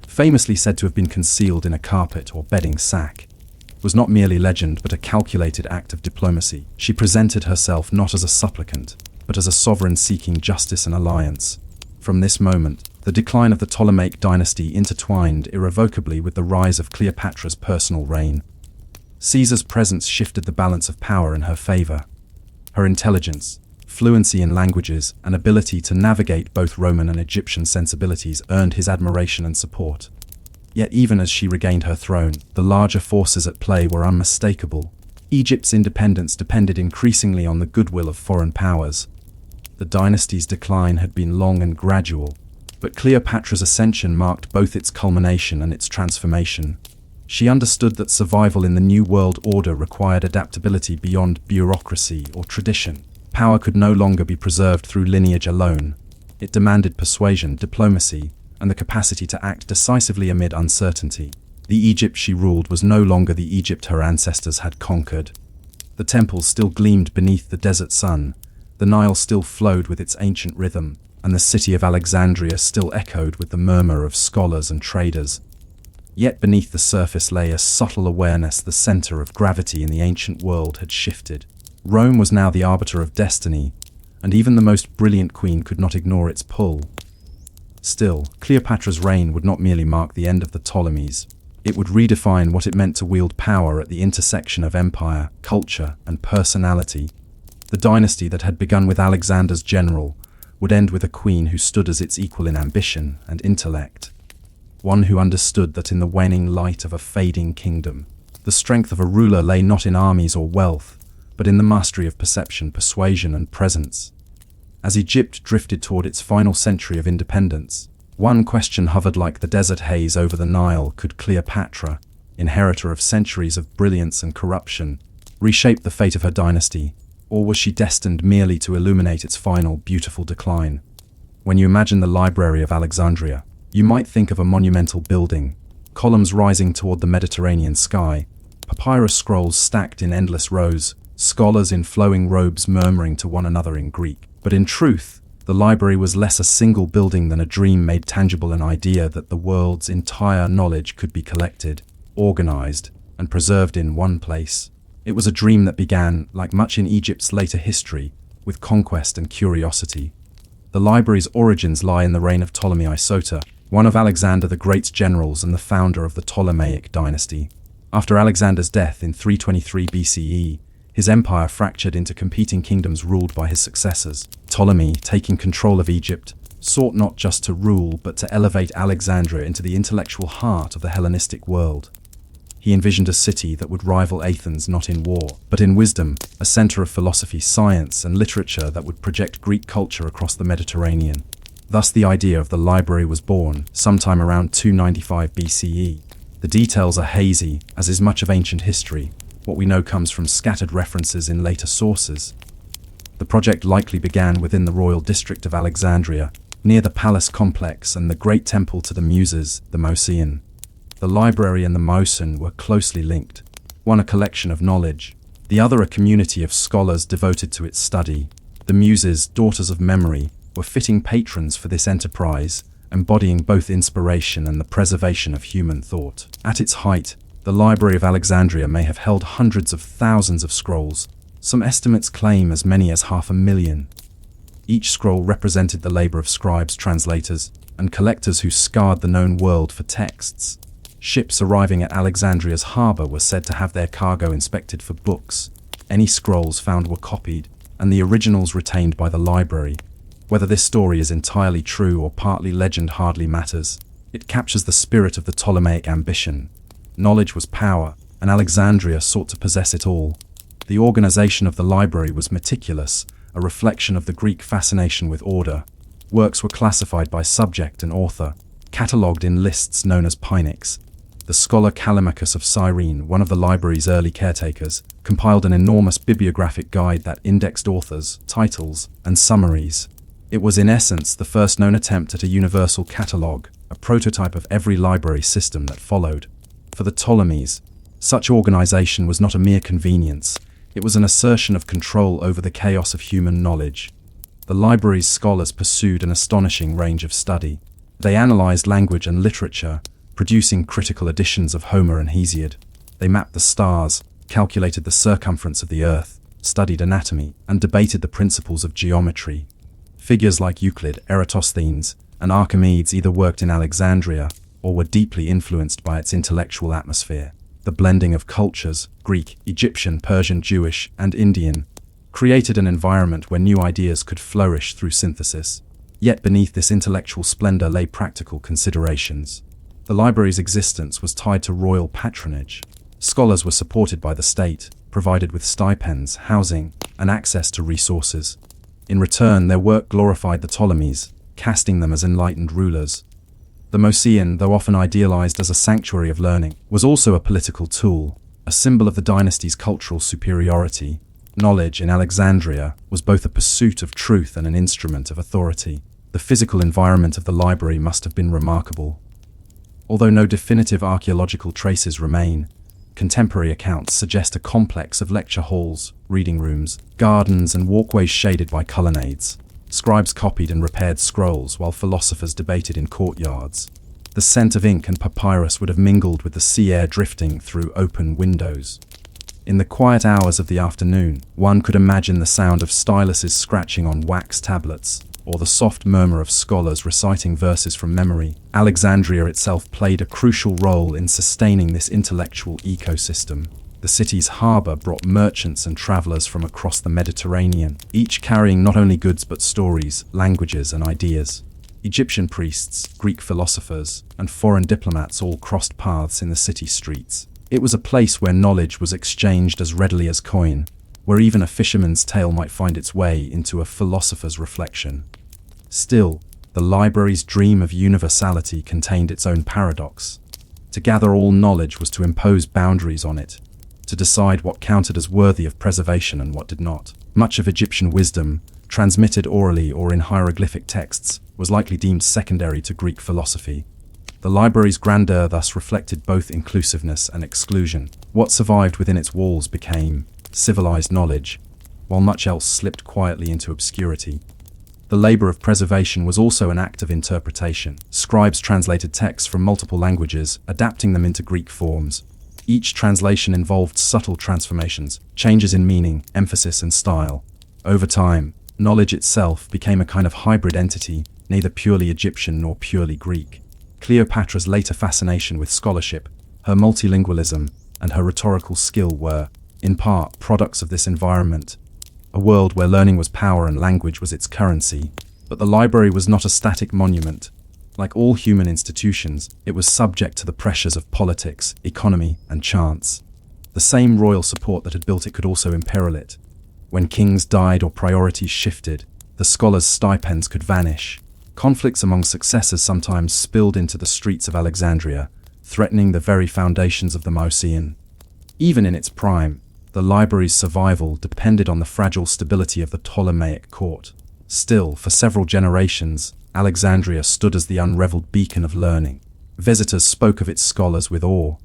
famously said to have been concealed in a carpet or bedding sack, was not merely legend but a calculated act of diplomacy. She presented herself not as a supplicant, but as a sovereign seeking justice and alliance. From this moment, the decline of the Ptolemaic dynasty intertwined irrevocably with the rise of Cleopatra's personal reign. Caesar's presence shifted the balance of power in her favor. Her intelligence, fluency in languages, and ability to navigate both Roman and Egyptian sensibilities earned his admiration and support. Yet even as she regained her throne, the larger forces at play were unmistakable. Egypt's independence depended increasingly on the goodwill of foreign powers. The dynasty's decline had been long and gradual, but Cleopatra's ascension marked both its culmination and its transformation. She understood that survival in the new world order required adaptability beyond bureaucracy or tradition. Power could no longer be preserved through lineage alone. It demanded persuasion, diplomacy, and the capacity to act decisively amid uncertainty. The Egypt she ruled was no longer the Egypt her ancestors had conquered. The temples still gleamed beneath the desert sun, the Nile still flowed with its ancient rhythm, and the city of Alexandria still echoed with the murmur of scholars and traders. Yet beneath the surface lay a subtle awareness: the center of gravity in the ancient world had shifted. Rome was now the arbiter of destiny, and even the most brilliant queen could not ignore its pull. Still, Cleopatra's reign would not merely mark the end of the Ptolemies. It would redefine what it meant to wield power at the intersection of empire, culture, and personality. The dynasty that had begun with Alexander's general would end with a queen who stood as its equal in ambition and intellect. One who understood that in the waning light of a fading kingdom, the strength of a ruler lay not in armies or wealth, but in the mastery of perception, persuasion, and presence. As Egypt drifted toward its final century of independence, one question hovered like the desert haze over the Nile: could Cleopatra, inheritor of centuries of brilliance and corruption, reshape the fate of her dynasty, or was she destined merely to illuminate its final, beautiful decline? When you imagine the Library of Alexandria, you might think of a monumental building, columns rising toward the Mediterranean sky, papyrus scrolls stacked in endless rows, scholars in flowing robes murmuring to one another in Greek. But in truth, the library was less a single building than a dream made tangible, an idea that the world's entire knowledge could be collected, organized, and preserved in one place. It was a dream that began, like much in Egypt's later history, with conquest and curiosity. The library's origins lie in the reign of Ptolemy Isota, one of Alexander the Great's generals and the founder of the Ptolemaic dynasty. After Alexander's death in 323 BCE, his empire fractured into competing kingdoms ruled by his successors. Ptolemy, taking control of Egypt, sought not just to rule but to elevate Alexandria into the intellectual heart of the Hellenistic world. He envisioned a city that would rival Athens not in war, but in wisdom, a center of philosophy, science, and literature that would project Greek culture across the Mediterranean. Thus the idea of the library was born, sometime around 295 BCE. The details are hazy, as is much of ancient history. What we know comes from scattered references in later sources. The project likely began within the royal district of Alexandria, near the palace complex and the great temple to the Muses, the Mouseion. The library and the Mouseion were closely linked, one a collection of knowledge, the other a community of scholars devoted to its study. The Muses, daughters of memory, were fitting patrons for this enterprise, embodying both inspiration and the preservation of human thought. At its height, the Library of Alexandria may have held hundreds of thousands of scrolls. Some estimates claim as many as 500,000. Each scroll represented the labor of scribes, translators, and collectors who scoured the known world for texts. Ships arriving at Alexandria's harbor were said to have their cargo inspected for books. Any scrolls found were copied, and the originals retained by the library. Whether this story is entirely true or partly legend hardly matters. It captures the spirit of the Ptolemaic ambition. Knowledge was power, and Alexandria sought to possess it all. The organization of the library was meticulous, a reflection of the Greek fascination with order. Works were classified by subject and author, catalogued in lists known as Pinnaces. The scholar Callimachus of Cyrene, one of the library's early caretakers, compiled an enormous bibliographic guide that indexed authors, titles, and summaries. It was in essence the first known attempt at a universal catalogue, a prototype of every library system that followed. For the Ptolemies, such organization was not a mere convenience, it was an assertion of control over the chaos of human knowledge. The library's scholars pursued an astonishing range of study. They analyzed language and literature, producing critical editions of Homer and Hesiod. They mapped the stars, calculated the circumference of the Earth, studied anatomy, and debated the principles of geometry. Figures like Euclid, Eratosthenes, and Archimedes either worked in Alexandria or were deeply influenced by its intellectual atmosphere. The blending of cultures, Greek, Egyptian, Persian, Jewish, and Indian, created an environment where new ideas could flourish through synthesis. Yet beneath this intellectual splendor lay practical considerations. The library's existence was tied to royal patronage. Scholars were supported by the state, provided with stipends, housing, and access to resources. In return, their work glorified the Ptolemies, casting them as enlightened rulers. The Mouseion, though often idealized as a sanctuary of learning, was also a political tool, a symbol of the dynasty's cultural superiority. Knowledge in Alexandria was both a pursuit of truth and an instrument of authority. The physical environment of the library must have been remarkable. Although no definitive archaeological traces remain, contemporary accounts suggest a complex of lecture halls, reading rooms, gardens, and walkways shaded by colonnades. Scribes copied and repaired scrolls while philosophers debated in courtyards. The scent of ink and papyrus would have mingled with the sea air drifting through open windows. In the quiet hours of the afternoon, one could imagine the sound of styluses scratching on wax tablets, or the soft murmur of scholars reciting verses from memory. Alexandria itself played a crucial role in sustaining this intellectual ecosystem. The city's harbor brought merchants and travelers from across the Mediterranean, each carrying not only goods but stories, languages, and ideas. Egyptian priests, Greek philosophers, and foreign diplomats all crossed paths in the city streets. It was a place where knowledge was exchanged as readily as coin, where even a fisherman's tale might find its way into a philosopher's reflection. Still, the library's dream of universality contained its own paradox. To gather all knowledge was to impose boundaries on it, to decide what counted as worthy of preservation and what did not. Much of Egyptian wisdom, transmitted orally or in hieroglyphic texts, was likely deemed secondary to Greek philosophy. The library's grandeur thus reflected both inclusiveness and exclusion. What survived within its walls became civilized knowledge, while much else slipped quietly into obscurity. The labor of preservation was also an act of interpretation. Scribes translated texts from multiple languages, adapting them into Greek forms. Each translation involved subtle transformations, changes in meaning, emphasis, and style. Over time, knowledge itself became a kind of hybrid entity, neither purely Egyptian nor purely Greek. Cleopatra's later fascination with scholarship, her multilingualism, and her rhetorical skill were, in part, products of this environment. A world where learning was power and language was its currency. But the library was not a static monument. Like all human institutions, it was subject to the pressures of politics, economy, and chance. The same royal support that had built it could also imperil it. When kings died or priorities shifted, the scholars' stipends could vanish. Conflicts among successors sometimes spilled into the streets of Alexandria, threatening the very foundations of the Mouseion. Even in its prime, the library's survival depended on the fragile stability of the Ptolemaic court. Still, for several generations, Alexandria stood as the unreveled beacon of learning. Visitors spoke of its scholars with awe.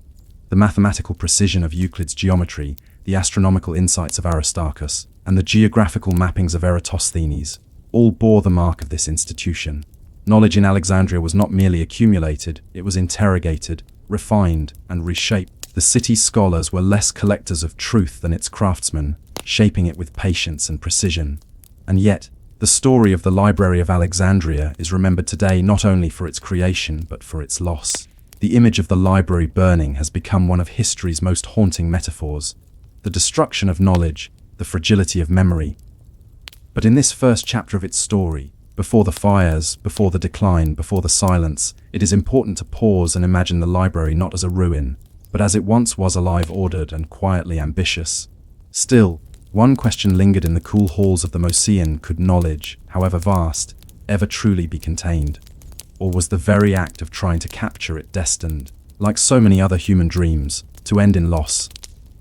The mathematical precision of Euclid's geometry, the astronomical insights of Aristarchus, and the geographical mappings of Eratosthenes all bore the mark of this institution. Knowledge in Alexandria was not merely accumulated, it was interrogated, refined, and reshaped. The city's scholars were less collectors of truth than its craftsmen, shaping it with patience and precision. And yet, the story of the Library of Alexandria is remembered today not only for its creation, but for its loss. The image of the library burning has become one of history's most haunting metaphors. The destruction of knowledge, the fragility of memory. But in this first chapter of its story, before the fires, before the decline, before the silence, it is important to pause and imagine the library not as a ruin, but as it once was, alive, ordered, and quietly ambitious. Still, one question lingered in the cool halls of the Mouseion: could knowledge, however vast, ever truly be contained? Or was the very act of trying to capture it destined, like so many other human dreams, to end in loss?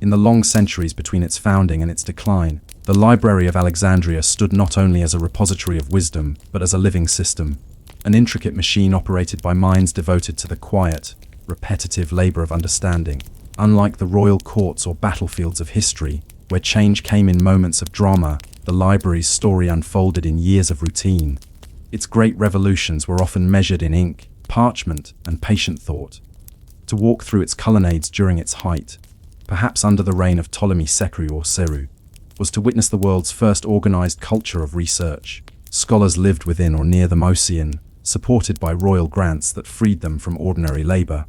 In the long centuries between its founding and its decline, the Library of Alexandria stood not only as a repository of wisdom, but as a living system, an intricate machine operated by minds devoted to the quiet, repetitive labor of understanding. Unlike the royal courts or battlefields of history, where change came in moments of drama, the library's story unfolded in years of routine. Its great revolutions were often measured in ink, parchment, and patient thought. To walk through its colonnades during its height, perhaps under the reign of Ptolemy Sekru or Seru, was to witness the world's first organized culture of research. Scholars lived within or near the Mouseion, supported by royal grants that freed them from ordinary labor.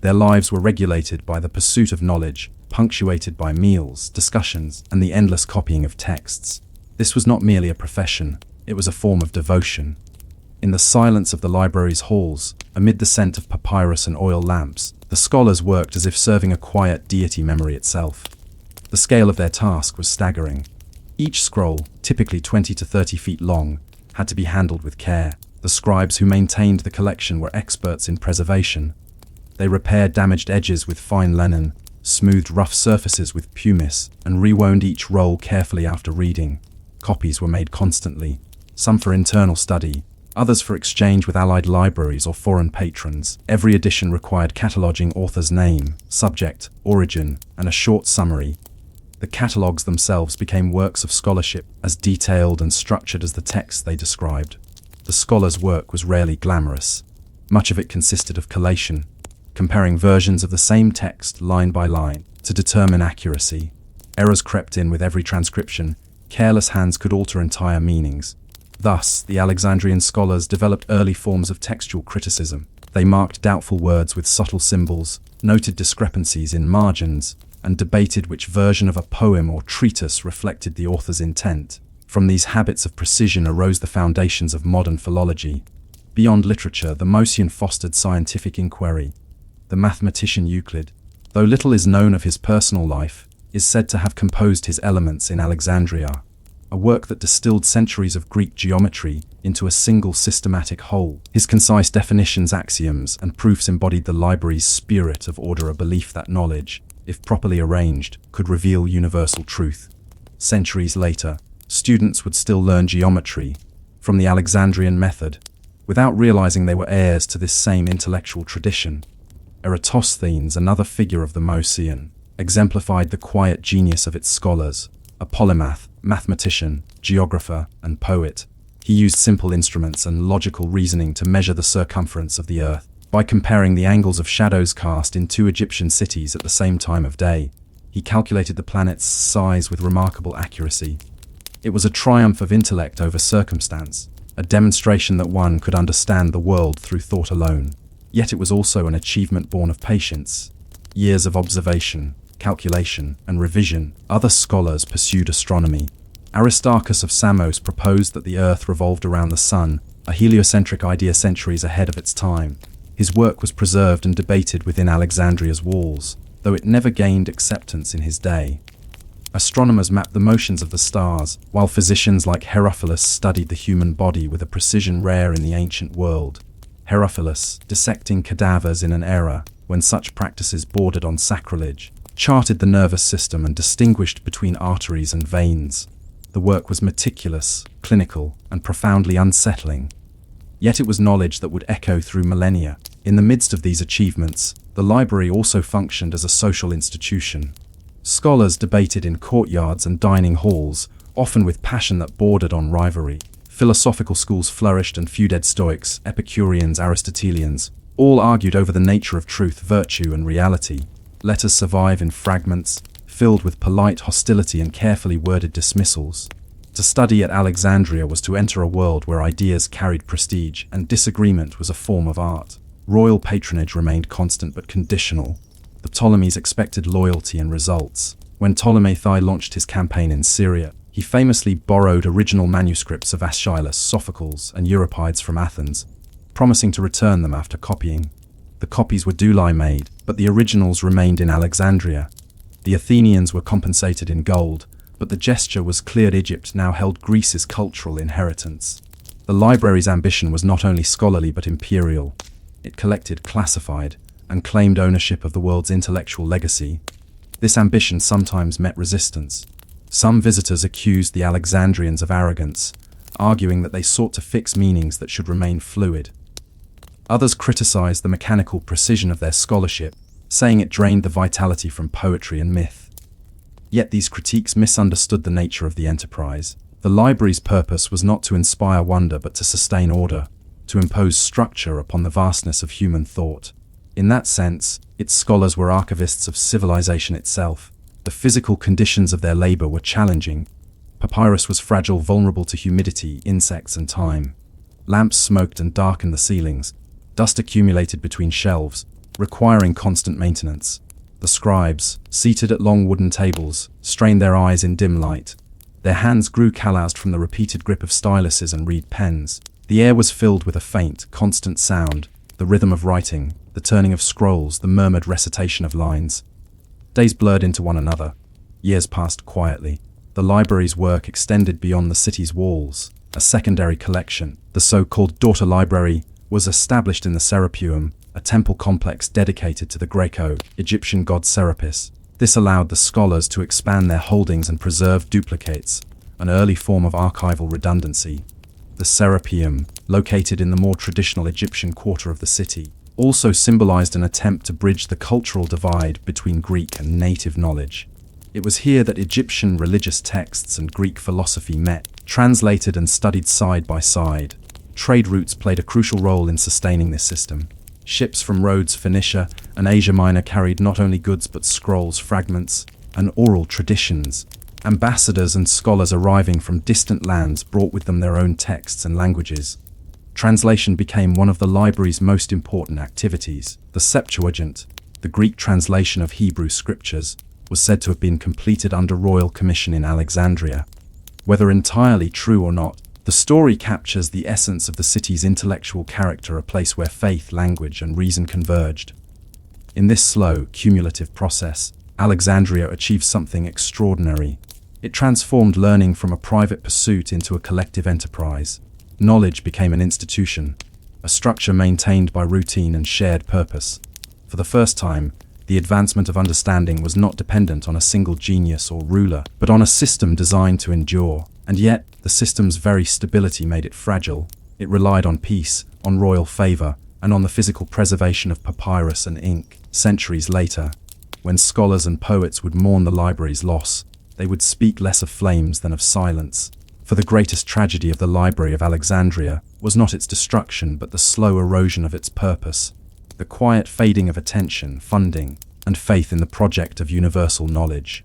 Their lives were regulated by the pursuit of knowledge, punctuated by meals, discussions, and the endless copying of texts. This was not merely a profession, it was a form of devotion. In the silence of the library's halls, amid the scent of papyrus and oil lamps, the scholars worked as if serving a quiet deity memory itself. The scale of their task was staggering. Each scroll, typically 20 to 30 feet long, had to be handled with care. The scribes who maintained the collection were experts in preservation. They repaired damaged edges with fine linen, smoothed rough surfaces with pumice, and rewound each roll carefully after reading. Copies were made constantly, some for internal study, others for exchange with allied libraries or foreign patrons. Every edition required cataloging author's name, subject, origin, and a short summary. The catalogues themselves became works of scholarship, as detailed and structured as the texts they described. The scholar's work was rarely glamorous. Much of it consisted of collation, comparing versions of the same text line by line to determine accuracy. Errors crept in with every transcription. Careless hands could alter entire meanings. Thus, the Alexandrian scholars developed early forms of textual criticism. They marked doubtful words with subtle symbols, noted discrepancies in margins, and debated which version of a poem or treatise reflected the author's intent. From these habits of precision arose the foundations of modern philology. Beyond literature, the Mouseion fostered scientific inquiry. The mathematician Euclid, though little is known of his personal life, is said to have composed his Elements in Alexandria, a work that distilled centuries of Greek geometry into a single systematic whole. His concise definitions, axioms, and proofs embodied the library's spirit of order, a belief that knowledge, if properly arranged, could reveal universal truth. Centuries later, students would still learn geometry from the Alexandrian method, without realizing they were heirs to this same intellectual tradition. Eratosthenes, another figure of the Moeocean, exemplified the quiet genius of its scholars, a polymath, mathematician, geographer, and poet. He used simple instruments and logical reasoning to measure the circumference of the earth by comparing the angles of shadows cast in two Egyptian cities at the same time of day. He calculated the planet's size with remarkable accuracy. It was a triumph of intellect over circumstance, a demonstration that one could understand the world through thought alone. Yet it was also an achievement born of patience, years of observation, calculation, and revision. Other scholars pursued astronomy. Aristarchus of Samos proposed that the Earth revolved around the Sun, a heliocentric idea centuries ahead of its time. His work was preserved and debated within Alexandria's walls, though it never gained acceptance in his day. Astronomers mapped the motions of the stars, while physicians like Herophilus studied the human body with a precision rare in the ancient world. Herophilus, dissecting cadavers in an era when such practices bordered on sacrilege, charted the nervous system and distinguished between arteries and veins. The work was meticulous, clinical, and profoundly unsettling. Yet it was knowledge that would echo through millennia. In the midst of these achievements, the library also functioned as a social institution. Scholars debated in courtyards and dining halls, often with passion that bordered on rivalry. Philosophical schools flourished, and feuded Stoics, Epicureans, Aristotelians, all argued over the nature of truth, virtue, and reality. Letters survive in fragments, filled with polite hostility and carefully worded dismissals. To study at Alexandria was to enter a world where ideas carried prestige and disagreement was a form of art. Royal patronage remained constant but conditional. The Ptolemies expected loyalty and results. When Ptolemy I launched his campaign in Syria, he famously borrowed original manuscripts of Aeschylus, Sophocles, and Euripides from Athens, promising to return them after copying. The copies were duly made, but the originals remained in Alexandria. The Athenians were compensated in gold, but the gesture was clear. Egypt now held Greece's cultural inheritance. The library's ambition was not only scholarly but imperial. It collected, classified, and claimed ownership of the world's intellectual legacy. This ambition sometimes met resistance. Some visitors accused the Alexandrians of arrogance, arguing that they sought to fix meanings that should remain fluid. Others criticized the mechanical precision of their scholarship, saying it drained the vitality from poetry and myth. Yet these critiques misunderstood the nature of the enterprise. The library's purpose was not to inspire wonder but to sustain order, to impose structure upon the vastness of human thought. In that sense, its scholars were archivists of civilization itself. The physical conditions of their labor were challenging. Papyrus was fragile, vulnerable to humidity, insects, and time. Lamps smoked and darkened the ceilings. Dust accumulated between shelves, requiring constant maintenance. The scribes, seated at long wooden tables, strained their eyes in dim light. Their hands grew calloused from the repeated grip of styluses and reed pens. The air was filled with a faint, constant sound, the rhythm of writing, the turning of scrolls, the murmured recitation of lines. Days blurred into one another. Years passed quietly. The library's work extended beyond the city's walls. A secondary collection, the so-called daughter library, was established in the Serapeum, a temple complex dedicated to the Greco-Egyptian god Serapis. This allowed the scholars to expand their holdings and preserve duplicates, an early form of archival redundancy. The Serapeum, located in the more traditional Egyptian quarter of the city, also symbolized an attempt to bridge the cultural divide between Greek and native knowledge. It was here that Egyptian religious texts and Greek philosophy met, translated and studied side by side. Trade routes played a crucial role in sustaining this system. Ships from Rhodes, Phoenicia, and Asia Minor carried not only goods but scrolls, fragments, and oral traditions. Ambassadors and scholars arriving from distant lands brought with them their own texts and languages. Translation became one of the library's most important activities. The Septuagint, the Greek translation of Hebrew scriptures, was said to have been completed under royal commission in Alexandria. Whether entirely true or not, the story captures the essence of the city's intellectual character, a place where faith, language, and reason converged. In this slow, cumulative process, Alexandria achieved something extraordinary. It transformed learning from a private pursuit into a collective enterprise. Knowledge became an institution, a structure maintained by routine and shared purpose. For the first time, the advancement of understanding was not dependent on a single genius or ruler, but on a system designed to endure. And yet, the system's very stability made it fragile. It relied on peace, on royal favor, and on the physical preservation of papyrus and ink. Centuries later, when scholars and poets would mourn the library's loss, they would speak less of flames than of silence. For the greatest tragedy of the Library of Alexandria was not its destruction but the slow erosion of its purpose, the quiet fading of attention, funding, and faith in the project of universal knowledge.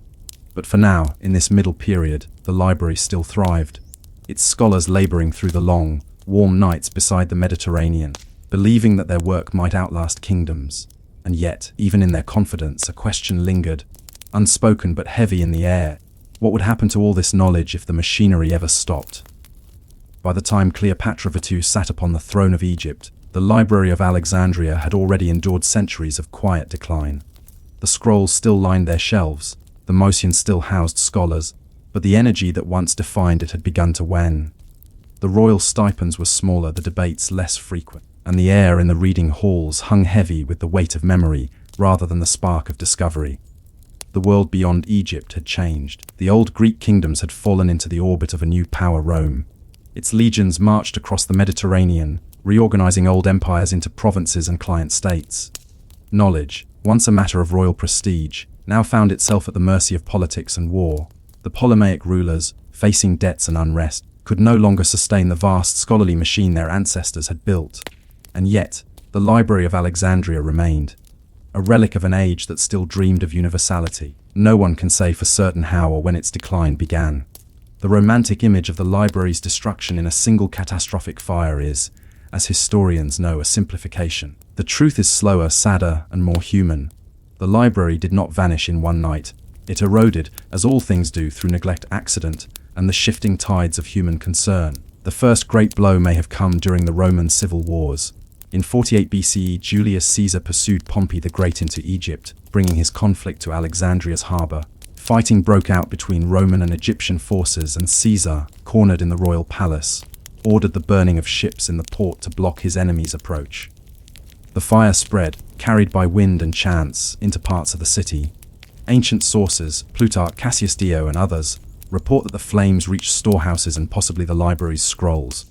But for now, in this middle period, the library still thrived, its scholars laboring through the long, warm nights beside the Mediterranean, believing that their work might outlast kingdoms. And yet, even in their confidence, a question lingered, unspoken but heavy in the air. What would happen to all this knowledge if the machinery ever stopped? By the time Cleopatra sat upon the throne of Egypt, the Library of Alexandria had already endured centuries of quiet decline. The scrolls still lined their shelves, the Motion still housed scholars, but the energy that once defined it had begun to wane. The royal stipends were smaller, the debates less frequent, and the air in the reading halls hung heavy with the weight of memory rather than the spark of discovery. The world beyond Egypt had changed. The old Greek kingdoms had fallen into the orbit of a new power, Rome. Its legions marched across the Mediterranean, reorganizing old empires into provinces and client states. Knowledge, once a matter of royal prestige, now found itself at the mercy of politics and war. The Ptolemaic rulers, facing debts and unrest, could no longer sustain the vast scholarly machine their ancestors had built. And yet, the Library of Alexandria remained, a relic of an age that still dreamed of universality. No one can say for certain how or when its decline began. The romantic image of the library's destruction in a single catastrophic fire is, as historians know, a simplification. The truth is slower, sadder, and more human. The library did not vanish in one night. It eroded, as all things do, through neglect, accident, and the shifting tides of human concern. The first great blow may have come during the Roman civil wars. In 48 BCE, Julius Caesar pursued Pompey the Great into Egypt, bringing his conflict to Alexandria's harbor. Fighting broke out between Roman and Egyptian forces, and Caesar, cornered in the royal palace, ordered the burning of ships in the port to block his enemy's approach. The fire spread, carried by wind and chance, into parts of the city. Ancient sources, Plutarch, Cassius Dio, and others, report that the flames reached storehouses and possibly the library's scrolls.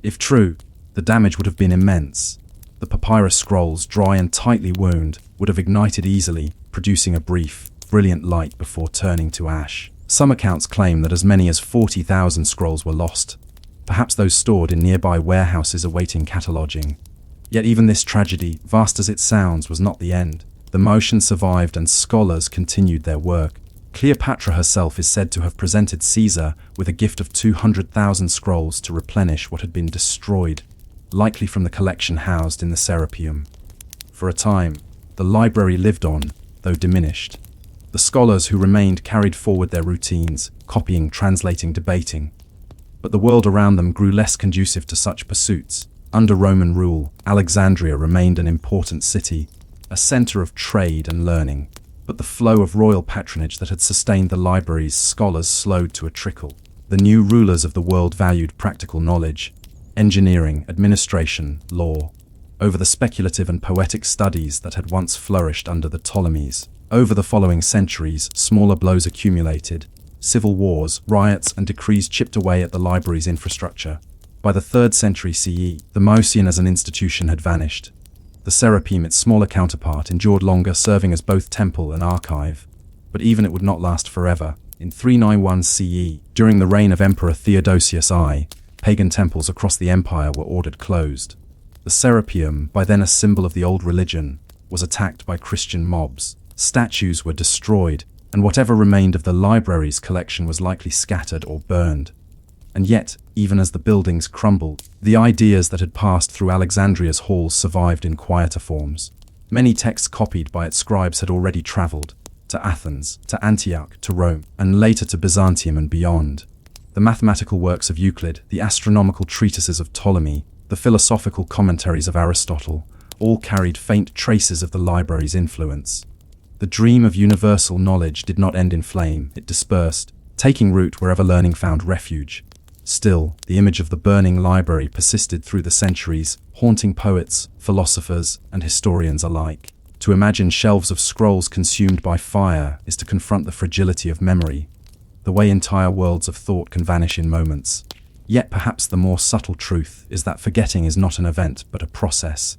If true, the damage would have been immense. The papyrus scrolls, dry and tightly wound, would have ignited easily, producing a brief, brilliant light before turning to ash. Some accounts claim that as many as 40,000 scrolls were lost, perhaps those stored in nearby warehouses awaiting cataloging. Yet even this tragedy, vast as it sounds, was not the end. The motion survived and scholars continued their work. Cleopatra herself is said to have presented Caesar with a gift of 200,000 scrolls to replenish what had been destroyed, likely from the collection housed in the Serapeum. For a time, the library lived on, though diminished. The scholars who remained carried forward their routines, copying, translating, debating. But the world around them grew less conducive to such pursuits. Under Roman rule, Alexandria remained an important city, a center of trade and learning. But the flow of royal patronage that had sustained the library's scholars slowed to a trickle. The new rulers of the world valued practical knowledge, engineering, administration, law, over the speculative and poetic studies that had once flourished under the Ptolemies. Over the following centuries, smaller blows accumulated. Civil wars, riots, and decrees chipped away at the library's infrastructure. By the 3rd century CE, the Motion as an institution had vanished. The Serapeum, its smaller counterpart, endured longer, serving as both temple and archive. But even it would not last forever. In 391 CE, during the reign of Emperor Theodosius I, pagan temples across the empire were ordered closed. The Serapeum, by then a symbol of the old religion, was attacked by Christian mobs. Statues were destroyed, and whatever remained of the library's collection was likely scattered or burned. And yet, even as the buildings crumbled, the ideas that had passed through Alexandria's halls survived in quieter forms. Many texts copied by its scribes had already traveled to Athens, to Antioch, to Rome, and later to Byzantium and beyond. The mathematical works of Euclid, the astronomical treatises of Ptolemy, the philosophical commentaries of Aristotle, all carried faint traces of the library's influence. The dream of universal knowledge did not end in flame, it dispersed, taking root wherever learning found refuge. Still, the image of the burning library persisted through the centuries, haunting poets, philosophers, and historians alike. To imagine shelves of scrolls consumed by fire is to confront the fragility of memory, the way entire worlds of thought can vanish in moments. Yet perhaps the more subtle truth is that forgetting is not an event but a process.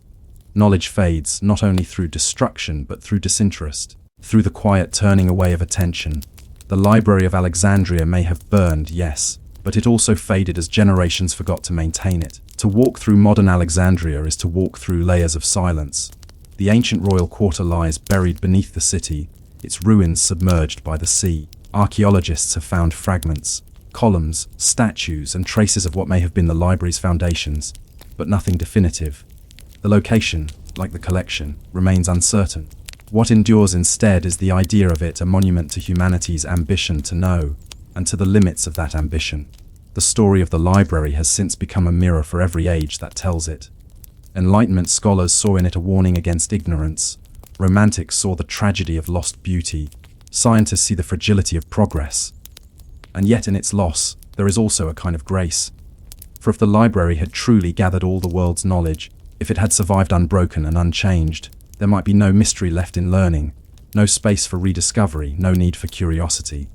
Knowledge fades not only through destruction but through disinterest, through the quiet turning away of attention. The Library of Alexandria may have burned, yes, but it also faded as generations forgot to maintain it. To walk through modern Alexandria is to walk through layers of silence. The ancient royal quarter lies buried beneath the city, its ruins submerged by the sea. Archaeologists have found fragments, columns, statues, and traces of what may have been the library's foundations, but nothing definitive. The location, like the collection, remains uncertain. What endures instead is the idea of it a monument to humanity's ambition to know, and to the limits of that ambition. The story of the library has since become a mirror for every age that tells it. Enlightenment scholars saw in it a warning against ignorance. Romantics saw the tragedy of lost beauty. Scientists see the fragility of progress. And yet in its loss, there is also a kind of grace. For if the library had truly gathered all the world's knowledge, if it had survived unbroken and unchanged, there might be no mystery left in learning, no space for rediscovery, no need for curiosity.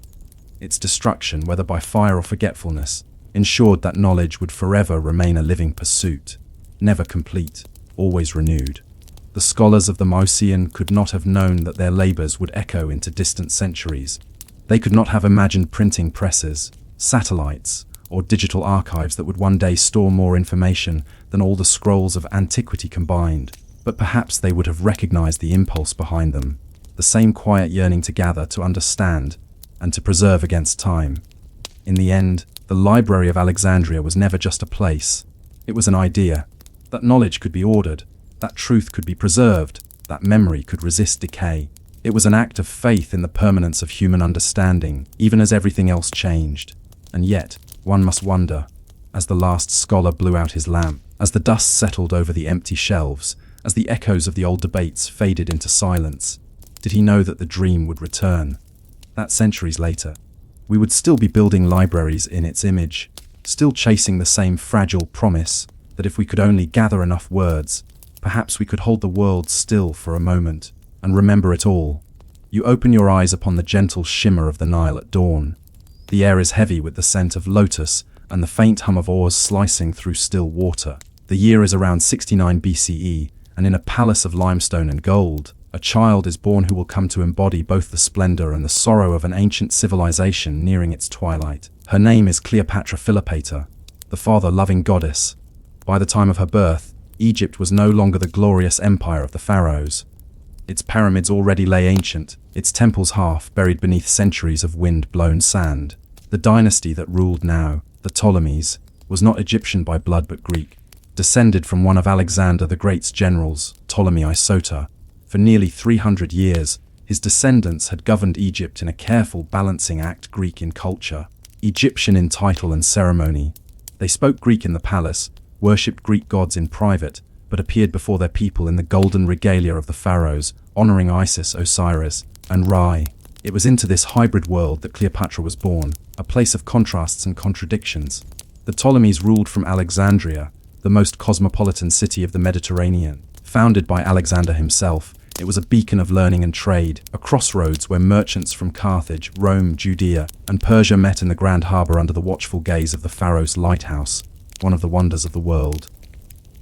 Its destruction, whether by fire or forgetfulness, ensured that knowledge would forever remain a living pursuit, never complete, always renewed. The scholars of the Mycenaean could not have known that their labors would echo into distant centuries. They could not have imagined printing presses, satellites, or digital archives that would one day store more information than all the scrolls of antiquity combined. But perhaps they would have recognized the impulse behind them, the same quiet yearning to gather, to understand, and to preserve against time. In the end, the Library of Alexandria was never just a place. It was an idea, that knowledge could be ordered, that truth could be preserved, that memory could resist decay. It was an act of faith in the permanence of human understanding, even as everything else changed. And yet, one must wonder, as the last scholar blew out his lamp, as the dust settled over the empty shelves, as the echoes of the old debates faded into silence, did he know that the dream would return? That centuries later, we would still be building libraries in its image, still chasing the same fragile promise that if we could only gather enough words, perhaps we could hold the world still for a moment and remember it all. You open your eyes upon the gentle shimmer of the Nile at dawn. The air is heavy with the scent of lotus and the faint hum of oars slicing through still water. The year is around 69 BCE, and in a palace of limestone and gold, a child is born who will come to embody both the splendor and the sorrow of an ancient civilization nearing its twilight. Her name is Cleopatra Philopata, the father-loving goddess. By the time of her birth, Egypt was no longer the glorious empire of the pharaohs. Its pyramids already lay ancient, its temples half buried beneath centuries of wind-blown sand. The dynasty that ruled now, the Ptolemies, was not Egyptian by blood but Greek, descended from one of Alexander the Great's generals, Ptolemy Isota. For nearly 300 years, his descendants had governed Egypt in a careful balancing act, Greek in culture, Egyptian in title and ceremony. They spoke Greek in the palace, worshipped Greek gods in private, but appeared before their people in the golden regalia of the pharaohs, honoring Isis, Osiris, and Ra. It was into this hybrid world that Cleopatra was born, a place of contrasts and contradictions. The Ptolemies ruled from Alexandria, the most cosmopolitan city of the Mediterranean. Founded by Alexander himself, it was a beacon of learning and trade, a crossroads where merchants from Carthage, Rome, Judea, and Persia met in the grand harbor under the watchful gaze of the pharaoh's lighthouse, one of the wonders of the world.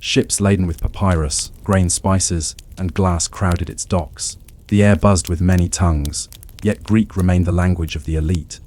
Ships laden with papyrus, grain spices, and glass crowded its docks. The air buzzed with many tongues, yet Greek remained the language of the elite.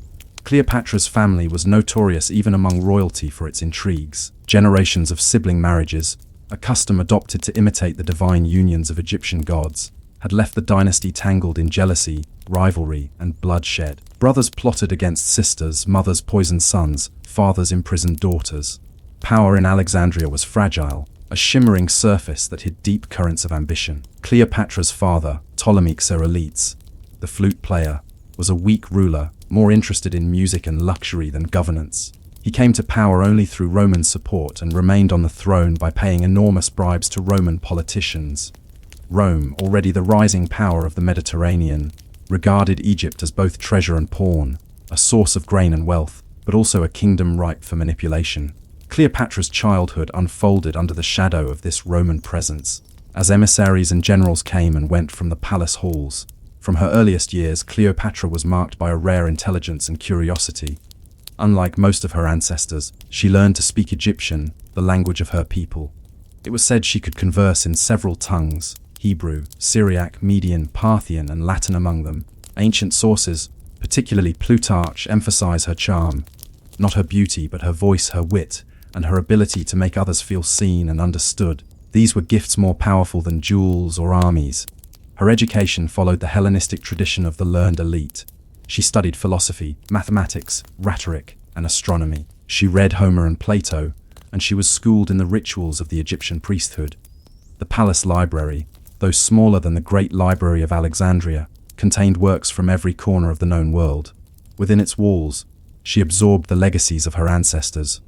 Cleopatra's family was notorious even among royalty for its intrigues. Generations of sibling marriages, a custom adopted to imitate the divine unions of Egyptian gods, had left the dynasty tangled in jealousy, rivalry, and bloodshed. Brothers plotted against sisters, mothers poisoned sons, fathers imprisoned daughters. Power in Alexandria was fragile, a shimmering surface that hid deep currents of ambition. Cleopatra's father, Ptolemy Xerxes, the flute player, was a weak ruler, more interested in music and luxury than governance. He came to power only through Roman support and remained on the throne by paying enormous bribes to Roman politicians. Rome, already the rising power of the Mediterranean, regarded Egypt as both treasure and pawn, a source of grain and wealth, but also a kingdom ripe for manipulation. Cleopatra's childhood unfolded under the shadow of this Roman presence, as emissaries and generals came and went from the palace halls. From her earliest years, Cleopatra was marked by a rare intelligence and curiosity. Unlike most of her ancestors, she learned to speak Egyptian, the language of her people. It was said she could converse in several tongues: Hebrew, Syriac, Median, Parthian, and Latin among them. Ancient sources, particularly Plutarch, emphasize her charm, not her beauty, but her voice, her wit, and her ability to make others feel seen and understood. These were gifts more powerful than jewels or armies. Her education followed the Hellenistic tradition of the learned elite. She studied philosophy, mathematics, rhetoric, and astronomy. She read Homer and Plato, and she was schooled in the rituals of the Egyptian priesthood. The palace library, though smaller than the Great Library of Alexandria, contained works from every corner of the known world. Within its walls, she absorbed the legacies of her ancestors,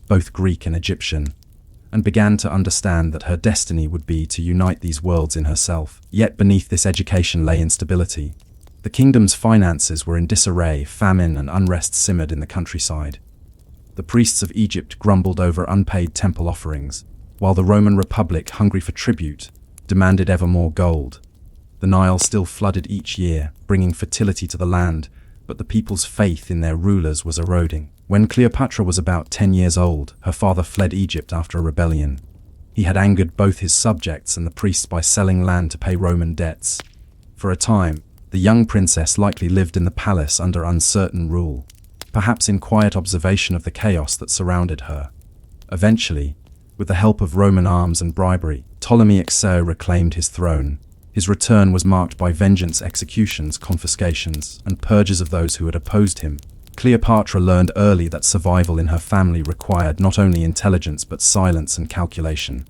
both Greek and Egyptian, and began to understand that her destiny would be to unite these worlds in herself. Yet beneath this education lay instability. The kingdom's finances were in disarray, famine and unrest simmered in the countryside. The priests of Egypt grumbled over unpaid temple offerings, while the Roman Republic, hungry for tribute, demanded ever more gold. The Nile still flooded each year, bringing fertility to the land, but the people's faith in their rulers was eroding. When Cleopatra was about 10 years old, her father fled Egypt after a rebellion. He had angered both his subjects and the priests by selling land to pay Roman debts. For a time, the young princess likely lived in the palace under uncertain rule, perhaps in quiet observation of the chaos that surrounded her. Eventually, with the help of Roman arms and bribery, Ptolemy XO reclaimed his throne. His return was marked by vengeance, executions, confiscations, and purges of those who had opposed him. Cleopatra learned early that survival in her family required not only intelligence but silence and calculation.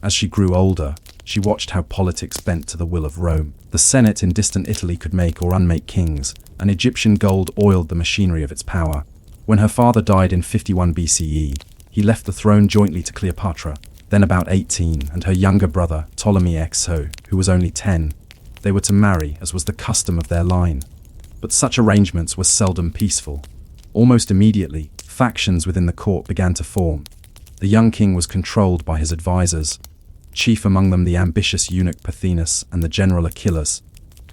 As she grew older, she watched how politics bent to the will of Rome. The Senate in distant Italy could make or unmake kings, and Egyptian gold oiled the machinery of its power. When her father died in 51 BCE, he left the throne jointly to Cleopatra, then about 18, and her younger brother, Ptolemy XO, who was only 10. They were to marry, as was the custom of their line. But such arrangements were seldom peaceful. Almost immediately, factions within the court began to form. The young king was controlled by his advisors, chief among them the ambitious eunuch Pothinus and the general Achilles,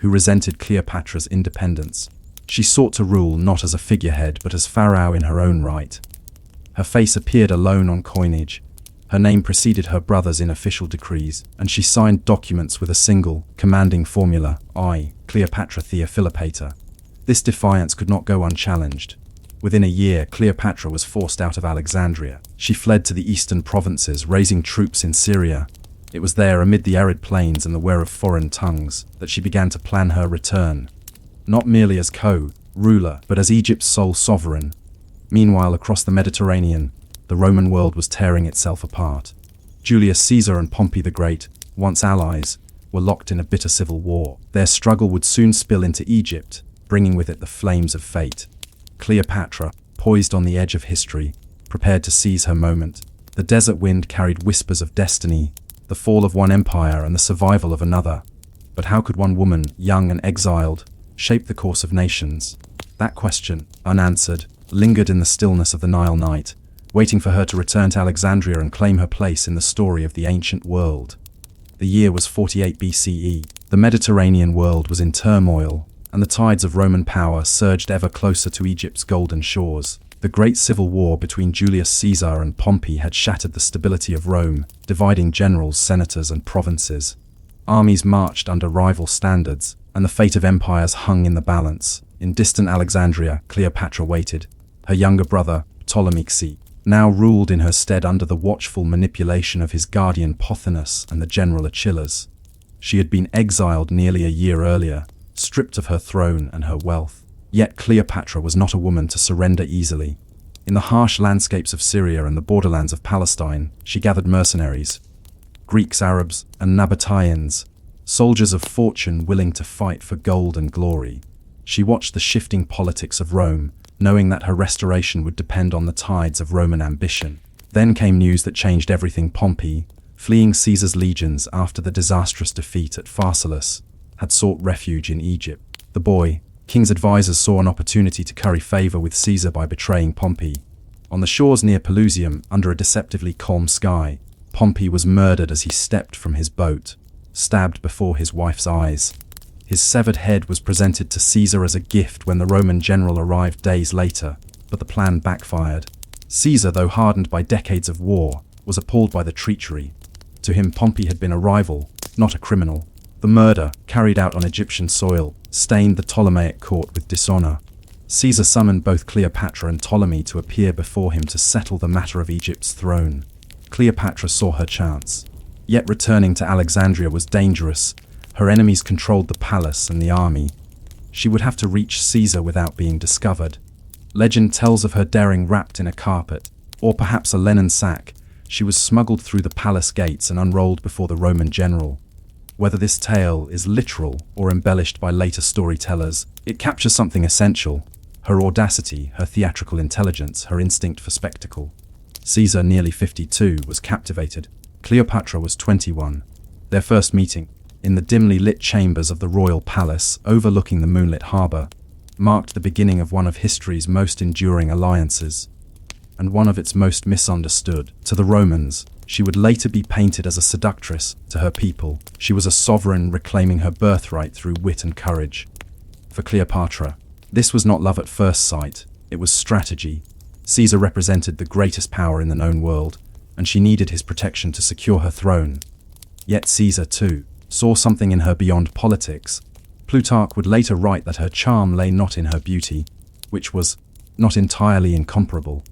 who resented Cleopatra's independence. She sought to rule not as a figurehead but as pharaoh in her own right. Her face appeared alone on coinage. Her name preceded her brothers in official decrees, and she signed documents with a single, commanding formula: I, Cleopatra Theophilopata. This defiance could not go unchallenged. Within a year, Cleopatra was forced out of Alexandria. She fled to the eastern provinces, raising troops in Syria. It was there, amid the arid plains and the wear of foreign tongues, that she began to plan her return, not merely as co-ruler, but as Egypt's sole sovereign. Meanwhile, across the Mediterranean, the Roman world was tearing itself apart. Julius Caesar and Pompey the Great, once allies, were locked in a bitter civil war. Their struggle would soon spill into Egypt, bringing with it the flames of fate. Cleopatra, poised on the edge of history, prepared to seize her moment. The desert wind carried whispers of destiny, the fall of one empire and the survival of another. But how could one woman, young and exiled, shape the course of nations? That question, unanswered, lingered in the stillness of the Nile night, waiting for her to return to Alexandria and claim her place in the story of the ancient world. The year was 48 BCE. The Mediterranean world was in turmoil, and the tides of Roman power surged ever closer to Egypt's golden shores. The great civil war between Julius Caesar and Pompey had shattered the stability of Rome, dividing generals, senators, and provinces. Armies marched under rival standards, and the fate of empires hung in the balance. In distant Alexandria, Cleopatra waited. Her younger brother, Ptolemy XO, now ruled in her stead under the watchful manipulation of his guardian Pothinus and the general Achilles. She had been exiled nearly a year earlier, stripped of her throne and her wealth. Yet Cleopatra was not a woman to surrender easily. In the harsh landscapes of Syria and the borderlands of Palestine, she gathered mercenaries, Greeks, Arabs, and Nabateans, soldiers of fortune willing to fight for gold and glory. She watched the shifting politics of Rome, knowing that her restoration would depend on the tides of Roman ambition. Then came news that changed everything. Pompey, fleeing Caesar's legions after the disastrous defeat at Pharsalus, had sought refuge in Egypt. The boy, king's advisors, saw an opportunity to curry favor with Caesar by betraying Pompey. On the shores near Pelusium, under a deceptively calm sky, Pompey was murdered as he stepped from his boat, stabbed before his wife's eyes. His severed head was presented to Caesar as a gift when the Roman general arrived days later. but the plan backfired. Caesar, though hardened by decades of war, was appalled by the treachery. To him, Pompey had been a rival, not a criminal. The murder, carried out on Egyptian soil, stained the Ptolemaic court with dishonor. Caesar summoned both Cleopatra and Ptolemy to appear before him to settle the matter of Egypt's throne. Cleopatra saw her chance. Yet returning to Alexandria was dangerous. Her enemies controlled the palace and the army. She would have to reach Caesar without being discovered. Legend tells of her daring wrapped in a carpet, or perhaps a linen sack. She was smuggled through the palace gates and unrolled before the Roman general. Whether this tale is literal or embellished by later storytellers, it captures something essential: her audacity, her theatrical intelligence, her instinct for spectacle. Caesar, nearly 52, was captivated. Cleopatra was 21. Their first meeting, in the dimly lit chambers of the royal palace overlooking the moonlit harbor, marked the beginning of one of history's most enduring alliances, and one of its most misunderstood. To the Romans, she would later be painted as a seductress. To her people, she was a sovereign reclaiming her birthright through wit and courage. For Cleopatra, this was not love at first sight, it was strategy. Caesar represented the greatest power in the known world, and she needed his protection to secure her throne. Yet Caesar, too, saw something in her beyond politics. Plutarch would later write that her charm lay not in her beauty, which was not entirely incomparable,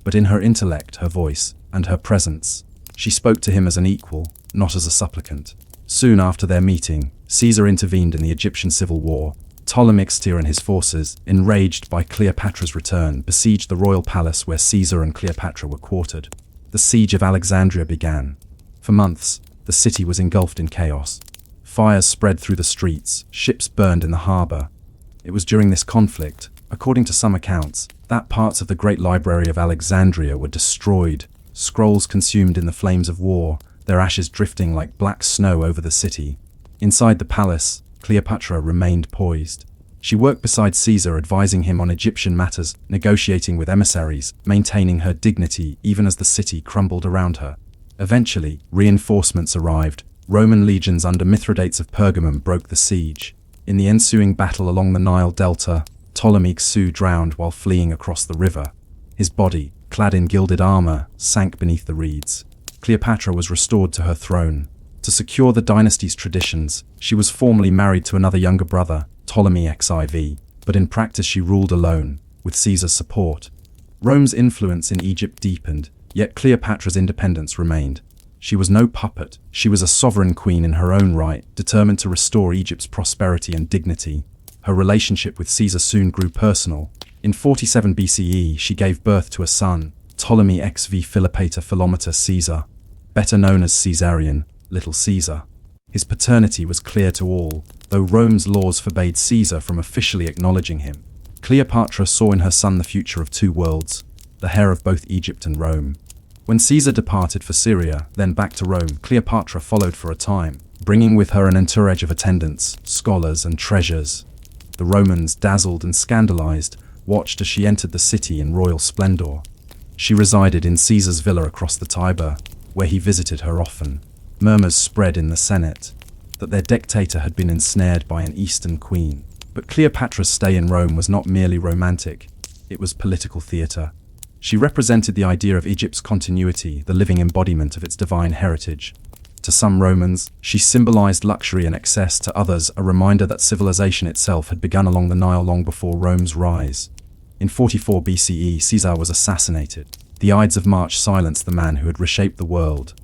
but in her intellect, her voice, and her presence. She spoke to him as an equal, not as a supplicant. Soon after their meeting, Caesar intervened in the Egyptian civil war. Ptolemy and his forces, enraged by Cleopatra's return, besieged the royal palace where Caesar and Cleopatra were quartered. The siege of Alexandria began. For months, the city was engulfed in chaos. Fires spread through the streets, ships burned in the harbor. It was during this conflict, according to some accounts, that parts of the great library of Alexandria were destroyed, scrolls consumed in the flames of war, their ashes drifting like black snow over the city. Inside the palace, Cleopatra remained poised. She worked beside Caesar, advising him on Egyptian matters, negotiating with emissaries, maintaining her dignity even as the city crumbled around her. Eventually, reinforcements arrived. Roman legions under Mithridates of Pergamum broke the siege. In the ensuing battle along the Nile Delta, Ptolemy drowned while fleeing across the river. His body, clad in gilded armor, sank beneath the reeds. Cleopatra was restored to her throne. To secure the dynasty's traditions, she was formally married to another younger brother, Ptolemy XIV, but in practice she ruled alone, with Caesar's support. Rome's influence in Egypt deepened, yet Cleopatra's independence remained. She was no puppet, she was a sovereign queen in her own right, determined to restore Egypt's prosperity and dignity. Her relationship with Caesar soon grew personal. In 47 BCE, she gave birth to a son, Ptolemy XV Philopator Philometor Caesar, better known as Caesarion, Little Caesar. His paternity was clear to all, though Rome's laws forbade Caesar from officially acknowledging him. Cleopatra saw in her son the future of two worlds, the heir of both Egypt and Rome. When Caesar departed for Syria, then back to Rome, Cleopatra followed for a time, bringing with her an entourage of attendants, scholars, and treasures. The Romans, dazzled and scandalized, watched as she entered the city in royal splendor. She resided in Caesar's villa across the Tiber, where he visited her often. Murmurs spread in the Senate that their dictator had been ensnared by an Eastern queen. But Cleopatra's stay in Rome was not merely romantic, it was political theater. She represented the idea of Egypt's continuity, the living embodiment of its divine heritage. To some Romans, she symbolized luxury and excess; to others, a reminder that civilization itself had begun along the Nile long before Rome's rise. In 44 BCE, Caesar was assassinated. The Ides of March silenced the man who had reshaped the world.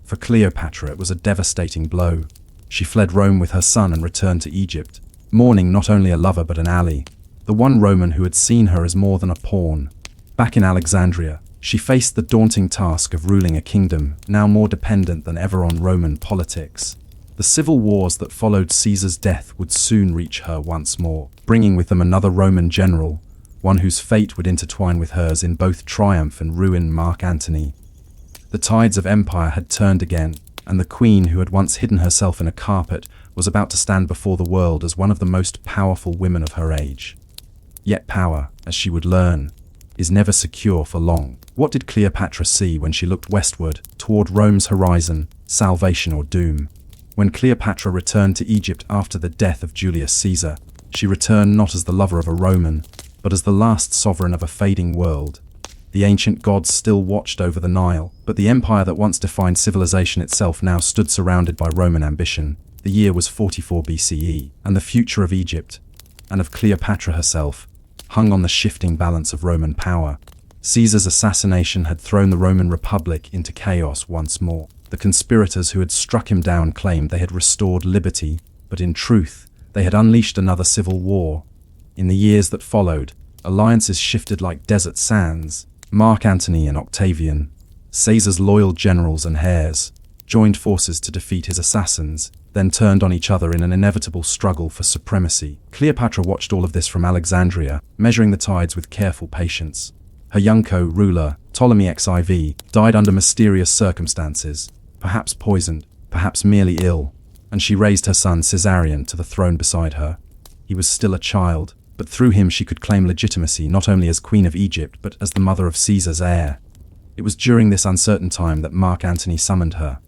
For Cleopatra, it was a devastating blow. She fled Rome with her son and returned to Egypt, mourning not only a lover but an ally, the one Roman who had seen her as more than a pawn. Back in Alexandria, she faced the daunting task of ruling a kingdom now more dependent than ever on Roman politics. The civil wars that followed Caesar's death would soon reach her once more, bringing with them another Roman general, one whose fate would intertwine with hers in both triumph and ruin: Mark Antony. The tides of empire had turned again, and the queen who had once hidden herself in a carpet was about to stand before the world as one of the most powerful women of her age. Yet power, as she would learn, is never secure for long. What did Cleopatra see when she looked westward, toward Rome's horizon, salvation or doom? When Cleopatra returned to Egypt after the death of Julius Caesar, she returned not as the lover of a Roman, But as the last sovereign of a fading world, the ancient gods still watched over the Nile, but the empire that once defined civilization itself now stood surrounded by Roman ambition. The year was 44 BCE, and the future of Egypt, and of Cleopatra herself, hung on the shifting balance of Roman power. Caesar's assassination had thrown the Roman Republic into chaos once more. The conspirators who had struck him down claimed they had restored liberty, but in truth, they had unleashed another civil war. In the years that followed, alliances shifted like desert sands. Mark Antony and Octavian, Caesar's loyal generals and heirs, joined forces to defeat his assassins, then turned on each other in an inevitable struggle for supremacy. Cleopatra watched all of this from Alexandria, measuring the tides with careful patience. Her young co-ruler, Ptolemy XIV, died under mysterious circumstances, perhaps poisoned, perhaps merely ill, and she raised her son Caesarion to the throne beside her. He was still a child, but through him she could claim legitimacy not only as Queen of Egypt but as the mother of Caesar's heir. It was during this uncertain time that Mark Antony summoned her.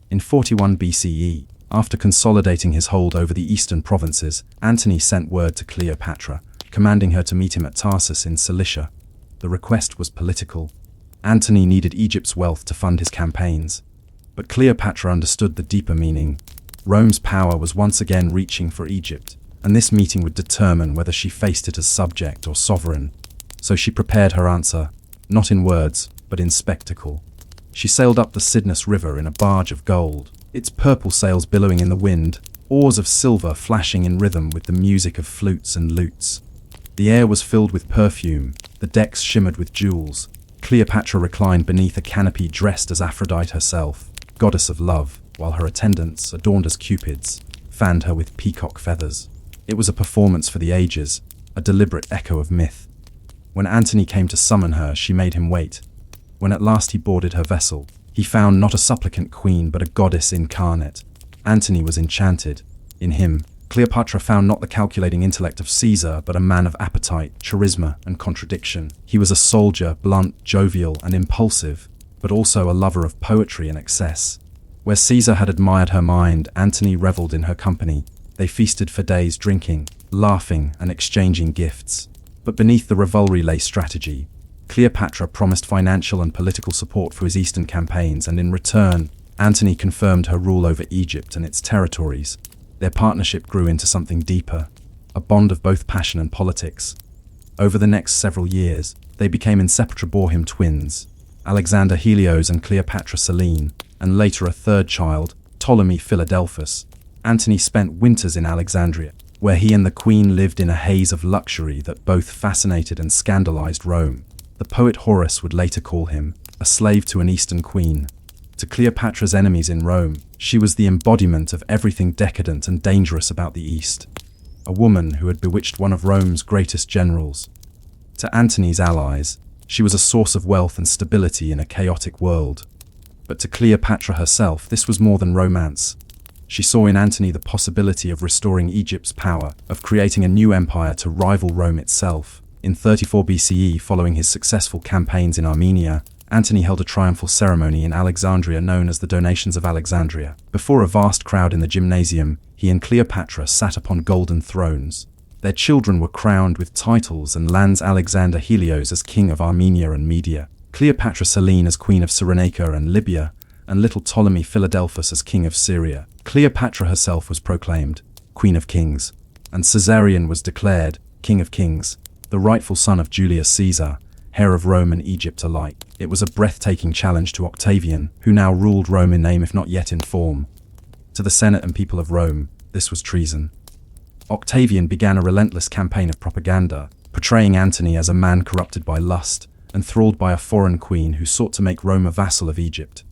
In 41 BCE, after consolidating his hold over the eastern provinces, Antony sent word to Cleopatra, commanding her to meet him at Tarsus in Cilicia. The request was political. Antony needed Egypt's wealth to fund his campaigns. But Cleopatra understood the deeper meaning. Rome's power was once again reaching for Egypt, and this meeting would determine whether she faced it as subject or sovereign. So she prepared her answer, not in words, but in spectacle. She sailed up the Cydnus River in a barge of gold, its purple sails billowing in the wind, oars of silver flashing in rhythm with the music of flutes and lutes. The air was filled with perfume, the decks shimmered with jewels. Cleopatra reclined beneath a canopy dressed as Aphrodite herself, goddess of love, while her attendants, adorned as cupids, fanned her with peacock feathers. It was a performance for the ages, a deliberate echo of myth. When Antony came to summon her, she made him wait. When at last he boarded her vessel, he found not a supplicant queen but a goddess incarnate. Antony was enchanted. In him, Cleopatra found not the calculating intellect of Caesar but a man of appetite, charisma, and contradiction. He was a soldier, blunt, jovial, and impulsive, but also a lover of poetry and excess. Where Caesar had admired her mind, Antony reveled in her company. They feasted for days, drinking, laughing, and exchanging gifts. But beneath the revelry lay strategy. Cleopatra promised financial and political support for his eastern campaigns, and in return, Antony confirmed her rule over Egypt and its territories. Their partnership grew into something deeper, a bond of both passion and politics. Over the next several years, they became inseparable twins, Alexander Helios and Cleopatra Selene, and later a third child, Ptolemy Philadelphus. Antony spent winters in Alexandria, where he and the queen lived in a haze of luxury that both fascinated and scandalized Rome. The poet Horace would later call him a slave to an Eastern queen. To Cleopatra's enemies in Rome, she was the embodiment of everything decadent and dangerous about the East, a woman who had bewitched one of Rome's greatest generals. To Antony's allies, she was a source of wealth and stability in a chaotic world. But to Cleopatra herself, this was more than romance. She saw in Antony the possibility of restoring Egypt's power, of creating a new empire to rival Rome itself. In 34 BCE, following his successful campaigns in Armenia, Antony held a triumphal ceremony in Alexandria known as the Donations of Alexandria. Before a vast crowd in the gymnasium, he and Cleopatra sat upon golden thrones. Their children were crowned with titles and lands, Alexander Helios as king of Armenia and Media, Cleopatra Selene as queen of Cyrenaica and Libya, and little Ptolemy Philadelphus as king of Syria. Cleopatra herself was proclaimed Queen of Kings, and Caesarion was declared King of Kings, the rightful son of Julius Caesar, heir of Rome and Egypt alike. It was a breathtaking challenge to Octavian, who now ruled Rome in name if not yet in form. To the Senate and people of Rome, this was treason. Octavian began a relentless campaign of propaganda, portraying Antony as a man corrupted by lust, enthralled by a foreign queen who sought to make Rome a vassal of Egypt.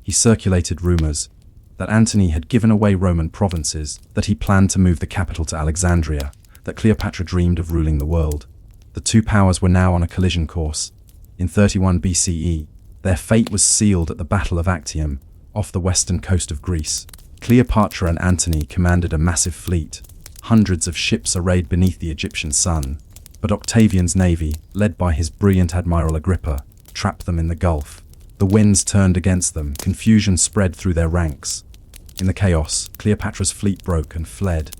He circulated rumors that Antony had given away Roman provinces, that he planned to move the capital to Alexandria, that Cleopatra dreamed of ruling the world. The two powers were now on a collision course. In 31 BCE, their fate was sealed at the Battle of Actium, off the western coast of Greece. Cleopatra and Antony commanded a massive fleet, hundreds of ships arrayed beneath the Egyptian sun. But Octavian's navy, led by his brilliant admiral Agrippa, trapped them in the Gulf. The winds turned against them, confusion spread through their ranks. In the chaos, Cleopatra's fleet broke and fled.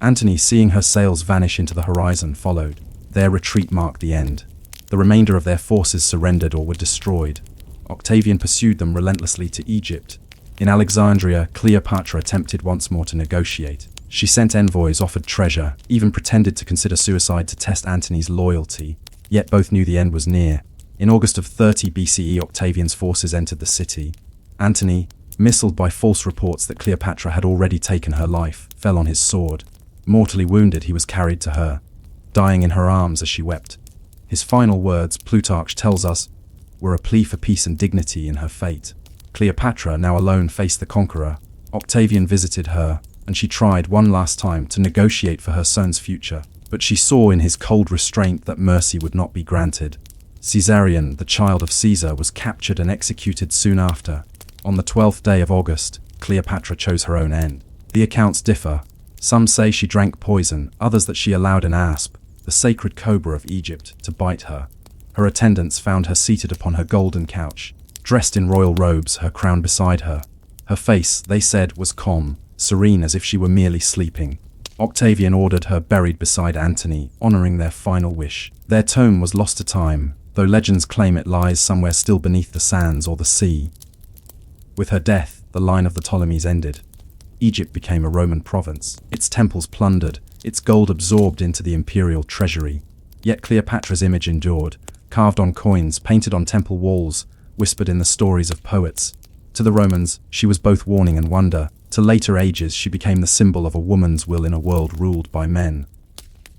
Antony, seeing her sails vanish into the horizon, followed. their retreat marked the end. The remainder of their forces surrendered or were destroyed. Octavian pursued them relentlessly to Egypt. In Alexandria, Cleopatra attempted once more to negotiate. She sent envoys, offered treasure, even pretended to consider suicide to test Antony's loyalty. Yet both knew the end was near. In August of 30 BCE, Octavian's forces entered the city. Antony, missiled by false reports that Cleopatra had already taken her life, fell on his sword. Mortally wounded, he was carried to her, dying in her arms as she wept. His final words, Plutarch tells us, were a plea for peace and dignity in her fate. Cleopatra, now alone, faced the conqueror. Octavian visited her, and she tried one last time to negotiate for her son's future. But she saw in his cold restraint that mercy would not be granted. Caesarion, the child of Caesar, was captured and executed soon after. On the 12th day of August, Cleopatra chose her own end. The accounts differ. Some say she drank poison, others that she allowed an asp, the sacred cobra of Egypt, to bite her. Her attendants found her seated upon her golden couch, dressed in royal robes, her crown beside her. Her face, they said, was calm, serene as if she were merely sleeping. Octavian ordered her buried beside Antony, honoring their final wish. Their tomb was lost to time, though legends claim it lies somewhere still beneath the sands or the sea. With her death, the line of the Ptolemies ended. Egypt became a Roman province, its temples plundered, its gold absorbed into the imperial treasury. Yet Cleopatra's image endured, carved on coins, painted on temple walls, whispered in the stories of poets. To the Romans, she was both warning and wonder. To later ages, she became the symbol of a woman's will in a world ruled by men.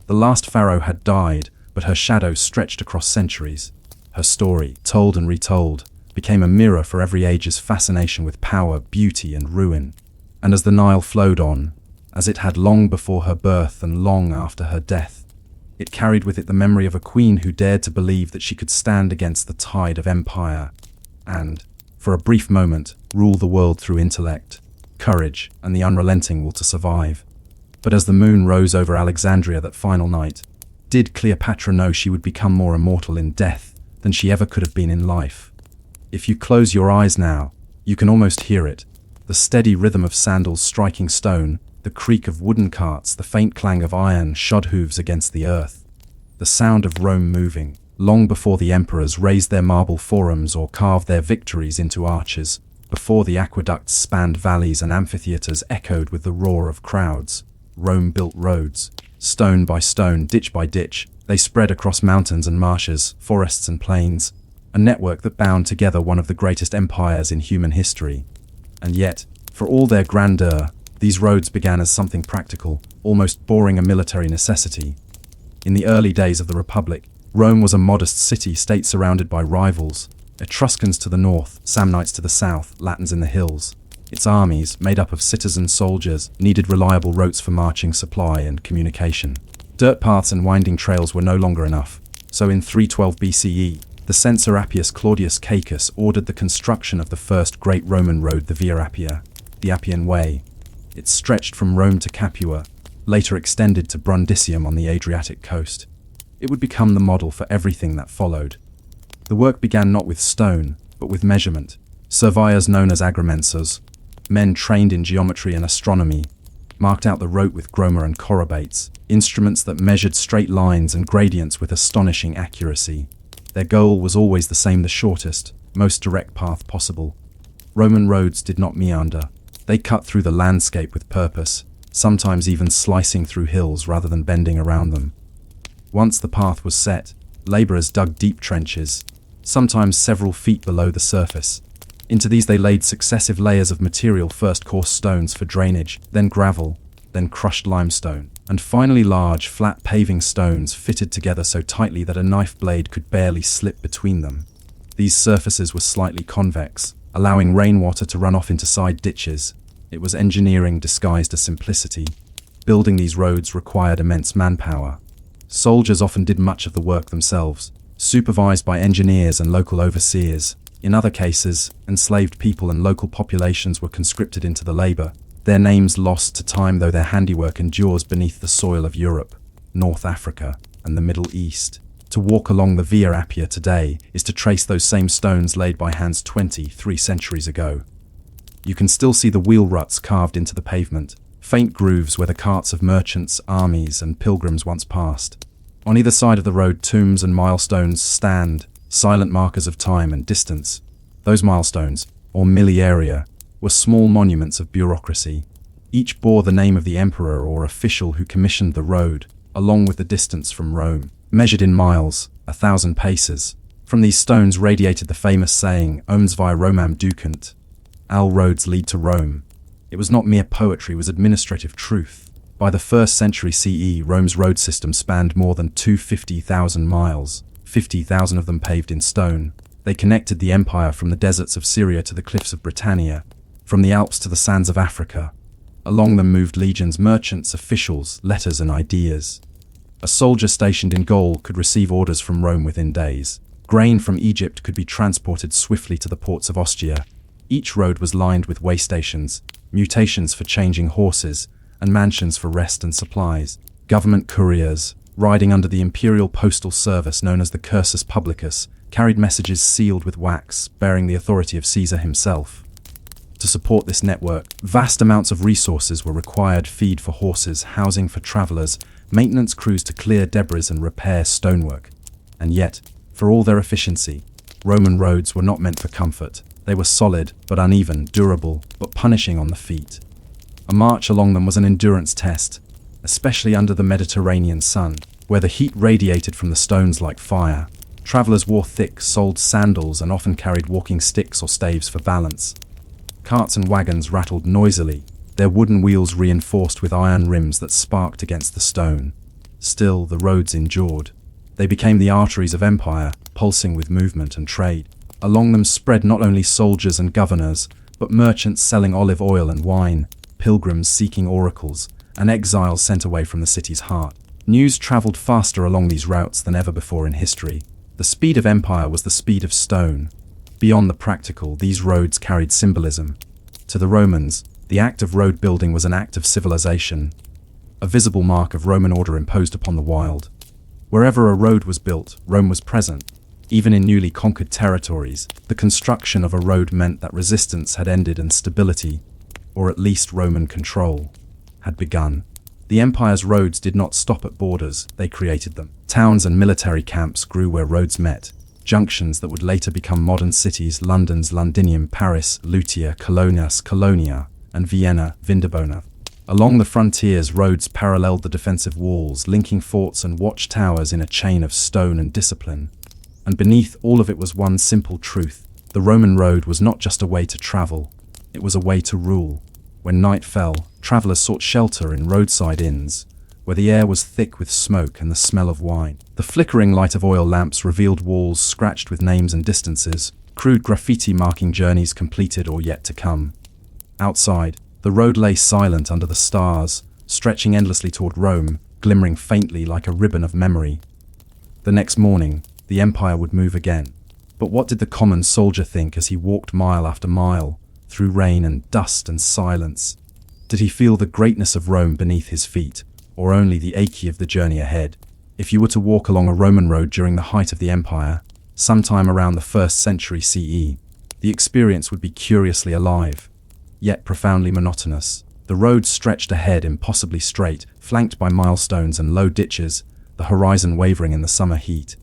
The last pharaoh had died, but her shadow stretched across centuries. Her story, told and retold, became a mirror for every age's fascination with power, beauty, and ruin. And as the Nile flowed on, as it had long before her birth and long after her death, it carried with it the memory of a queen who dared to believe that she could stand against the tide of empire and, for a brief moment, rule the world through intellect, courage, and the unrelenting will to survive. But as the moon rose over Alexandria that final night, did Cleopatra know she would become more immortal in death than she ever could have been in life? If you close your eyes now, you can almost hear it. The steady rhythm of sandals striking stone, the creak of wooden carts, the faint clang of iron shod hooves against the earth. The sound of Rome moving, long before the emperors raised their marble forums or carved their victories into arches, before the aqueducts spanned valleys and amphitheaters echoed with the roar of crowds. Rome built roads. Stone by stone, ditch by ditch, they spread across mountains and marshes, forests and plains, a network that bound together one of the greatest empires in human history. And yet, for all their grandeur, these roads began as something practical, almost boring, a military necessity. In the early days of the Republic, Rome was a modest city-state surrounded by rivals, Etruscans to the north, Samnites to the south, Latins in the hills. Its armies, made up of citizen soldiers, needed reliable routes for marching, supply, and communication. Dirt paths and winding trails were no longer enough, so in 312 BCE, the censor Appius Claudius Caecus ordered the construction of the first great Roman road, the Via Appia, the Appian Way. It stretched from Rome to Capua, later extended to Brundisium on the Adriatic coast. It would become the model for everything that followed. The work began not with stone, but with measurement. Surveyors known as agrimensors, men trained in geometry and astronomy, marked out the route with groma and chorobates, instruments that measured straight lines and gradients with astonishing accuracy. Their goal was always the same: the shortest, most direct path possible. Roman roads did not meander. They cut through the landscape with purpose, sometimes even slicing through hills rather than bending around them. Once the path was set, laborers dug deep trenches, sometimes several feet below the surface. Into these they laid successive layers of material, first coarse stones for drainage, then gravel, then crushed limestone, and finally large, flat paving stones fitted together so tightly that a knife blade could barely slip between them. These surfaces were slightly convex, allowing rainwater to run off into side ditches. It was engineering disguised as simplicity. Building these roads required immense manpower. Soldiers often did much of the work themselves, supervised by engineers and local overseers. In other cases, enslaved people and local populations were conscripted into the labor, their names lost to time, though their handiwork endures beneath the soil of Europe, North Africa, and the Middle East. To walk along the Via Appia today is to trace those same stones laid by hands 23 centuries ago. You can still see the wheel ruts carved into the pavement, faint grooves where the carts of merchants, armies, and pilgrims once passed. On either side of the road, tombs and milestones stand, silent markers of time and distance. Those milestones, or milliaria, were small monuments of bureaucracy. Each bore the name of the emperor or official who commissioned the road, along with the distance from Rome, measured in miles, 1,000 paces. From these stones radiated the famous saying, Omnes via Romam ducent, all roads lead to Rome. It was not mere poetry, it was administrative truth. By the 1st century CE, Rome's road system spanned more than 250,000 miles, 50,000 of them paved in stone. They connected the empire from the deserts of Syria to the cliffs of Britannia, from the Alps to the sands of Africa. Along them moved legions, merchants, officials, letters and ideas. A soldier stationed in Gaul could receive orders from Rome within days. Grain from Egypt could be transported swiftly to the ports of Ostia. Each road was lined with way stations, mutations for changing horses, and mansions for rest and supplies. Government couriers, riding under the imperial postal service known as the cursus publicus, carried messages sealed with wax, bearing the authority of Caesar himself. To support this network, vast amounts of resources were required: feed for horses, housing for travelers, maintenance crews to clear debris and repair stonework. And yet, for all their efficiency, Roman roads were not meant for comfort. They were solid but uneven, durable but punishing on the feet. A march along them was an endurance test, especially under the Mediterranean sun, where the heat radiated from the stones like fire. Travelers wore thick-soled sandals and often carried walking sticks or staves for balance. Carts and wagons rattled noisily, their wooden wheels reinforced with iron rims that sparked against the stone. Still, the roads endured. They became the arteries of empire, pulsing with movement and trade. Along them spread not only soldiers and governors, but merchants selling olive oil and wine, pilgrims seeking oracles, and exiles sent away from the city's heart. News traveled faster along these routes than ever before in history. The speed of empire was the speed of stone. Beyond the practical, these roads carried symbolism. To the Romans, the act of road building was an act of civilization, a visible mark of Roman order imposed upon the wild. Wherever a road was built, Rome was present. Even in newly conquered territories, the construction of a road meant that resistance had ended and stability, or at least Roman control, had begun. The empire's roads did not stop at borders, they created them. Towns and military camps grew where roads met, junctions that would later become modern cities: London's Londinium, Paris, Lutetia, Colonias, Colonia, and Vienna, Vindobona. Along the frontiers, roads paralleled the defensive walls, linking forts and watchtowers in a chain of stone and discipline. And beneath all of it was one simple truth: the Roman road was not just a way to travel, it was a way to rule. When night fell, travelers sought shelter in roadside inns, where the air was thick with smoke and the smell of wine. The flickering light of oil lamps revealed walls scratched with names and distances, crude graffiti marking journeys completed or yet to come. Outside, the road lay silent under the stars, stretching endlessly toward Rome, glimmering faintly like a ribbon of memory. The next morning, the empire would move again. But what did the common soldier think as he walked mile after mile, through rain and dust and silence? Did he feel the greatness of Rome beneath his feet, or only the ache of the journey ahead? If you were to walk along a Roman road during the height of the empire, sometime around the 1st century CE, the experience would be curiously alive, yet profoundly monotonous. The road stretched ahead impossibly straight, flanked by milestones and low ditches, the horizon wavering in the summer heat.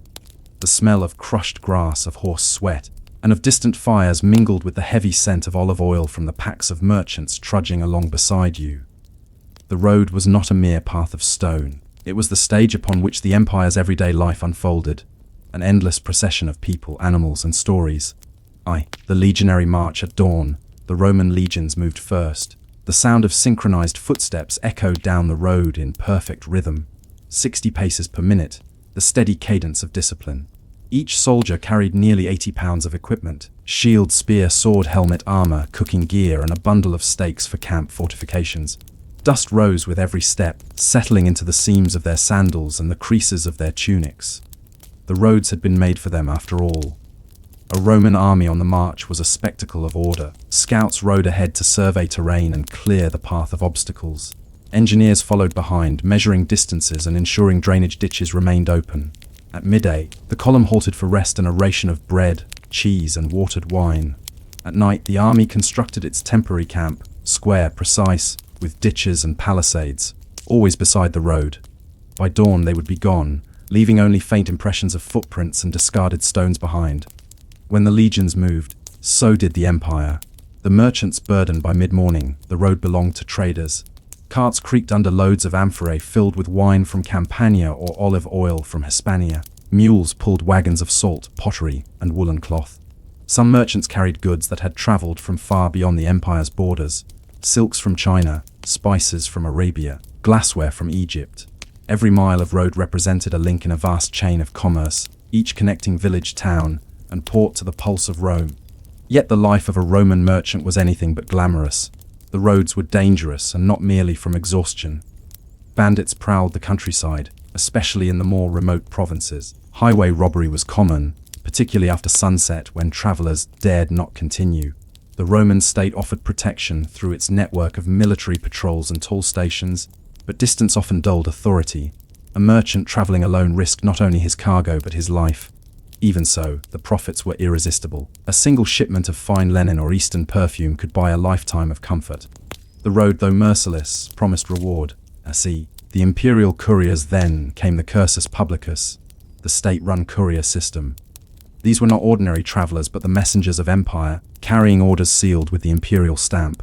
The smell of crushed grass, of horse sweat, and of distant fires mingled with the heavy scent of olive oil from the packs of merchants trudging along beside you. The road was not a mere path of stone. It was the stage upon which the empire's everyday life unfolded, an endless procession of people, animals, and stories. The legionary march at dawn. The Roman legions moved first. The sound of synchronized footsteps echoed down the road in perfect rhythm, 60 paces per minute, the steady cadence of discipline. Each soldier carried nearly 80 pounds of equipment: shield, spear, sword, helmet, armor, cooking gear, and a bundle of stakes for camp fortifications. Dust rose with every step, settling into the seams of their sandals and the creases of their tunics. The roads had been made for them after all. A Roman army on the march was a spectacle of order. Scouts rode ahead to survey terrain and clear the path of obstacles. Engineers followed behind, measuring distances and ensuring drainage ditches remained open. At midday, the column halted for rest and a ration of bread, cheese, and watered wine. At night, the army constructed its temporary camp, square, precise, with ditches and palisades, always beside the road. By dawn, they would be gone, leaving only faint impressions of footprints and discarded stones behind. When the legions moved, so did the empire. The merchants burdened by mid-morning, the road belonged to traders. Carts creaked under loads of amphorae filled with wine from Campania or olive oil from Hispania. Mules pulled wagons of salt, pottery, and woolen cloth. Some merchants carried goods that had traveled from far beyond the empire's borders. Silks from China, spices from Arabia, glassware from Egypt. Every mile of road represented a link in a vast chain of commerce, each connecting village, town, and port to the pulse of Rome. Yet the life of a Roman merchant was anything but glamorous. The roads were dangerous, and not merely from exhaustion. Bandits prowled the countryside, especially in the more remote provinces. Highway robbery was common, particularly after sunset when travelers dared not continue. The Roman state offered protection through its network of military patrols and toll stations, but distance often dulled authority. A merchant traveling alone risked not only his cargo but his life. Even so, the profits were irresistible. A single shipment of fine linen or Eastern perfume could buy a lifetime of comfort. The road, though merciless, promised reward. The imperial couriers. Then came the cursus publicus, the state-run courier system. These were not ordinary travelers but the messengers of empire, carrying orders sealed with the imperial stamp.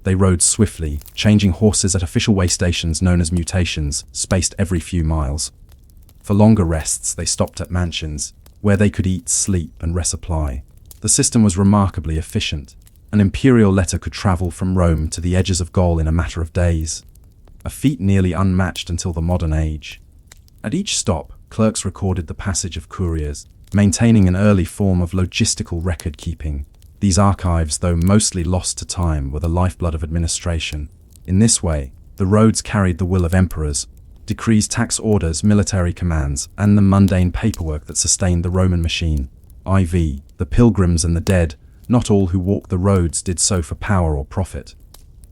They rode swiftly, changing horses at official way stations known as mutations, spaced every few miles. For longer rests, they stopped at mansions, where they could eat, sleep, and resupply. The system was remarkably efficient. An imperial letter could travel from Rome to the edges of Gaul in a matter of days, a feat nearly unmatched until the modern age. At each stop, clerks recorded the passage of couriers, maintaining an early form of logistical record-keeping. These archives, though mostly lost to time, were the lifeblood of administration. In this way, the roads carried the will of emperors, decrees, tax orders, military commands, and the mundane paperwork that sustained the Roman machine. IV. The pilgrims and the dead. Not all who walked the roads did so for power or profit.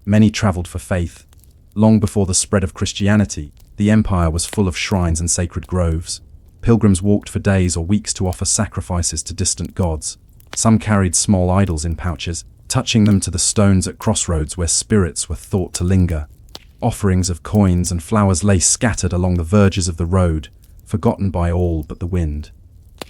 Many traveled for faith. Long before the spread of Christianity, the empire was full of shrines and sacred groves. Pilgrims walked for days or weeks to offer sacrifices to distant gods. Some carried small idols in pouches, touching them to the stones at crossroads where spirits were thought to linger. Offerings of coins and flowers lay scattered along the verges of the road, forgotten by all but the wind.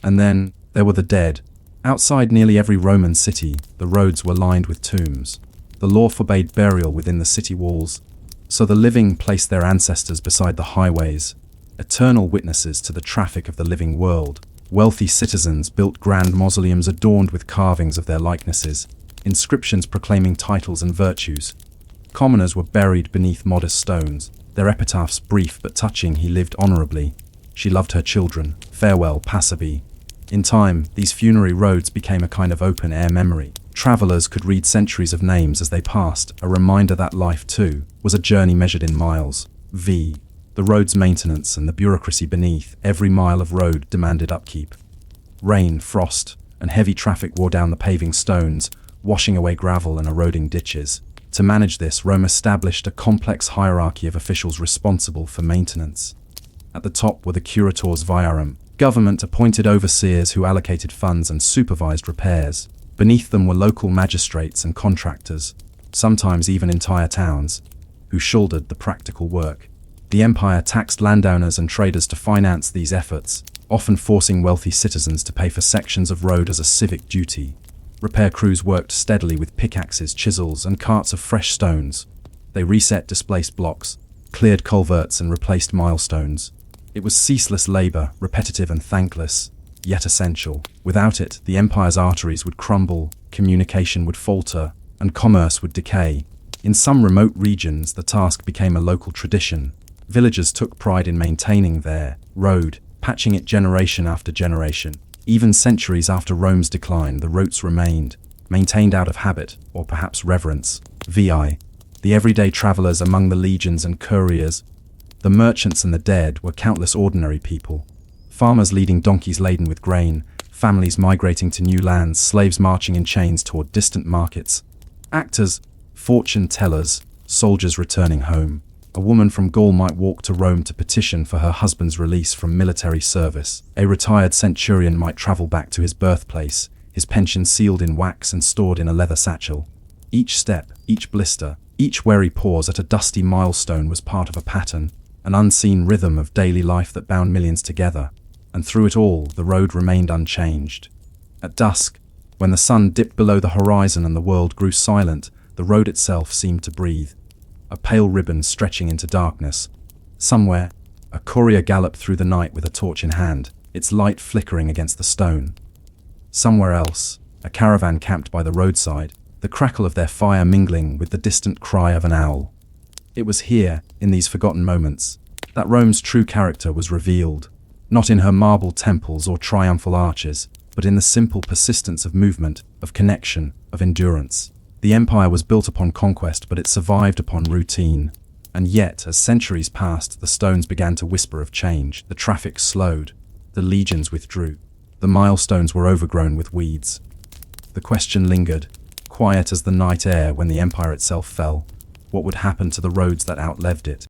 And then there were the dead. Outside nearly every Roman city, the roads were lined with tombs. The law forbade burial within the city walls, so the living placed their ancestors beside the highways, eternal witnesses to the traffic of the living world. Wealthy citizens built grand mausoleums adorned with carvings of their likenesses, inscriptions proclaiming titles and virtues. Commoners were buried beneath modest stones, their epitaphs brief but touching: he lived honorably, she loved her children, farewell, passerby. In time, these funerary roads became a kind of open-air memory. Travelers could read centuries of names as they passed, a reminder that life, too, was a journey measured in miles. The road's maintenance and the bureaucracy beneath every mile of road demanded upkeep. Rain, frost, and heavy traffic wore down the paving stones, washing away gravel and eroding ditches. To manage this, Rome established a complex hierarchy of officials responsible for maintenance. At the top were the curators viarum, government-appointed overseers who allocated funds and supervised repairs. Beneath them were local magistrates and contractors, sometimes even entire towns, who shouldered the practical work. The empire taxed landowners and traders to finance these efforts, often forcing wealthy citizens to pay for sections of road as a civic duty. Repair crews worked steadily with pickaxes, chisels, and carts of fresh stones. They reset displaced blocks, cleared culverts, and replaced milestones. It was ceaseless labor, repetitive and thankless, yet essential. Without it, the empire's arteries would crumble, communication would falter, and commerce would decay. In some remote regions, the task became a local tradition. Villagers took pride in maintaining their road, patching it generation after generation. Even centuries after Rome's decline, the routes remained, maintained out of habit, or perhaps reverence. The everyday travelers among the legions and couriers, the merchants and the dead, were countless ordinary people. Farmers leading donkeys laden with grain, families migrating to new lands, slaves marching in chains toward distant markets. Actors, fortune tellers, soldiers returning home. A woman from Gaul might walk to Rome to petition for her husband's release from military service. A retired centurion might travel back to his birthplace, his pension sealed in wax and stored in a leather satchel. Each step, each blister, each wary pause at a dusty milestone was part of a an unseen rhythm of daily life that bound millions together, and through it all, the road remained unchanged. At dusk, when the sun dipped below the horizon and the world grew silent, the road itself seemed to breathe, a pale ribbon stretching into darkness. Somewhere, a courier galloped through the night with a torch in hand, its light flickering against the stone. Somewhere else, a caravan camped by the roadside, the crackle of their fire mingling with the distant cry of an owl. It was here, in these forgotten moments, that Rome's true character was revealed, not in her marble temples or triumphal arches, but in the simple persistence of movement, of connection, of endurance. The empire was built upon conquest, but it survived upon routine. And yet, as centuries passed, the stones began to whisper of change. The traffic slowed. The legions withdrew. The milestones were overgrown with weeds. The question lingered, quiet as the night air when the empire itself fell. What would happen to the roads that outlived it?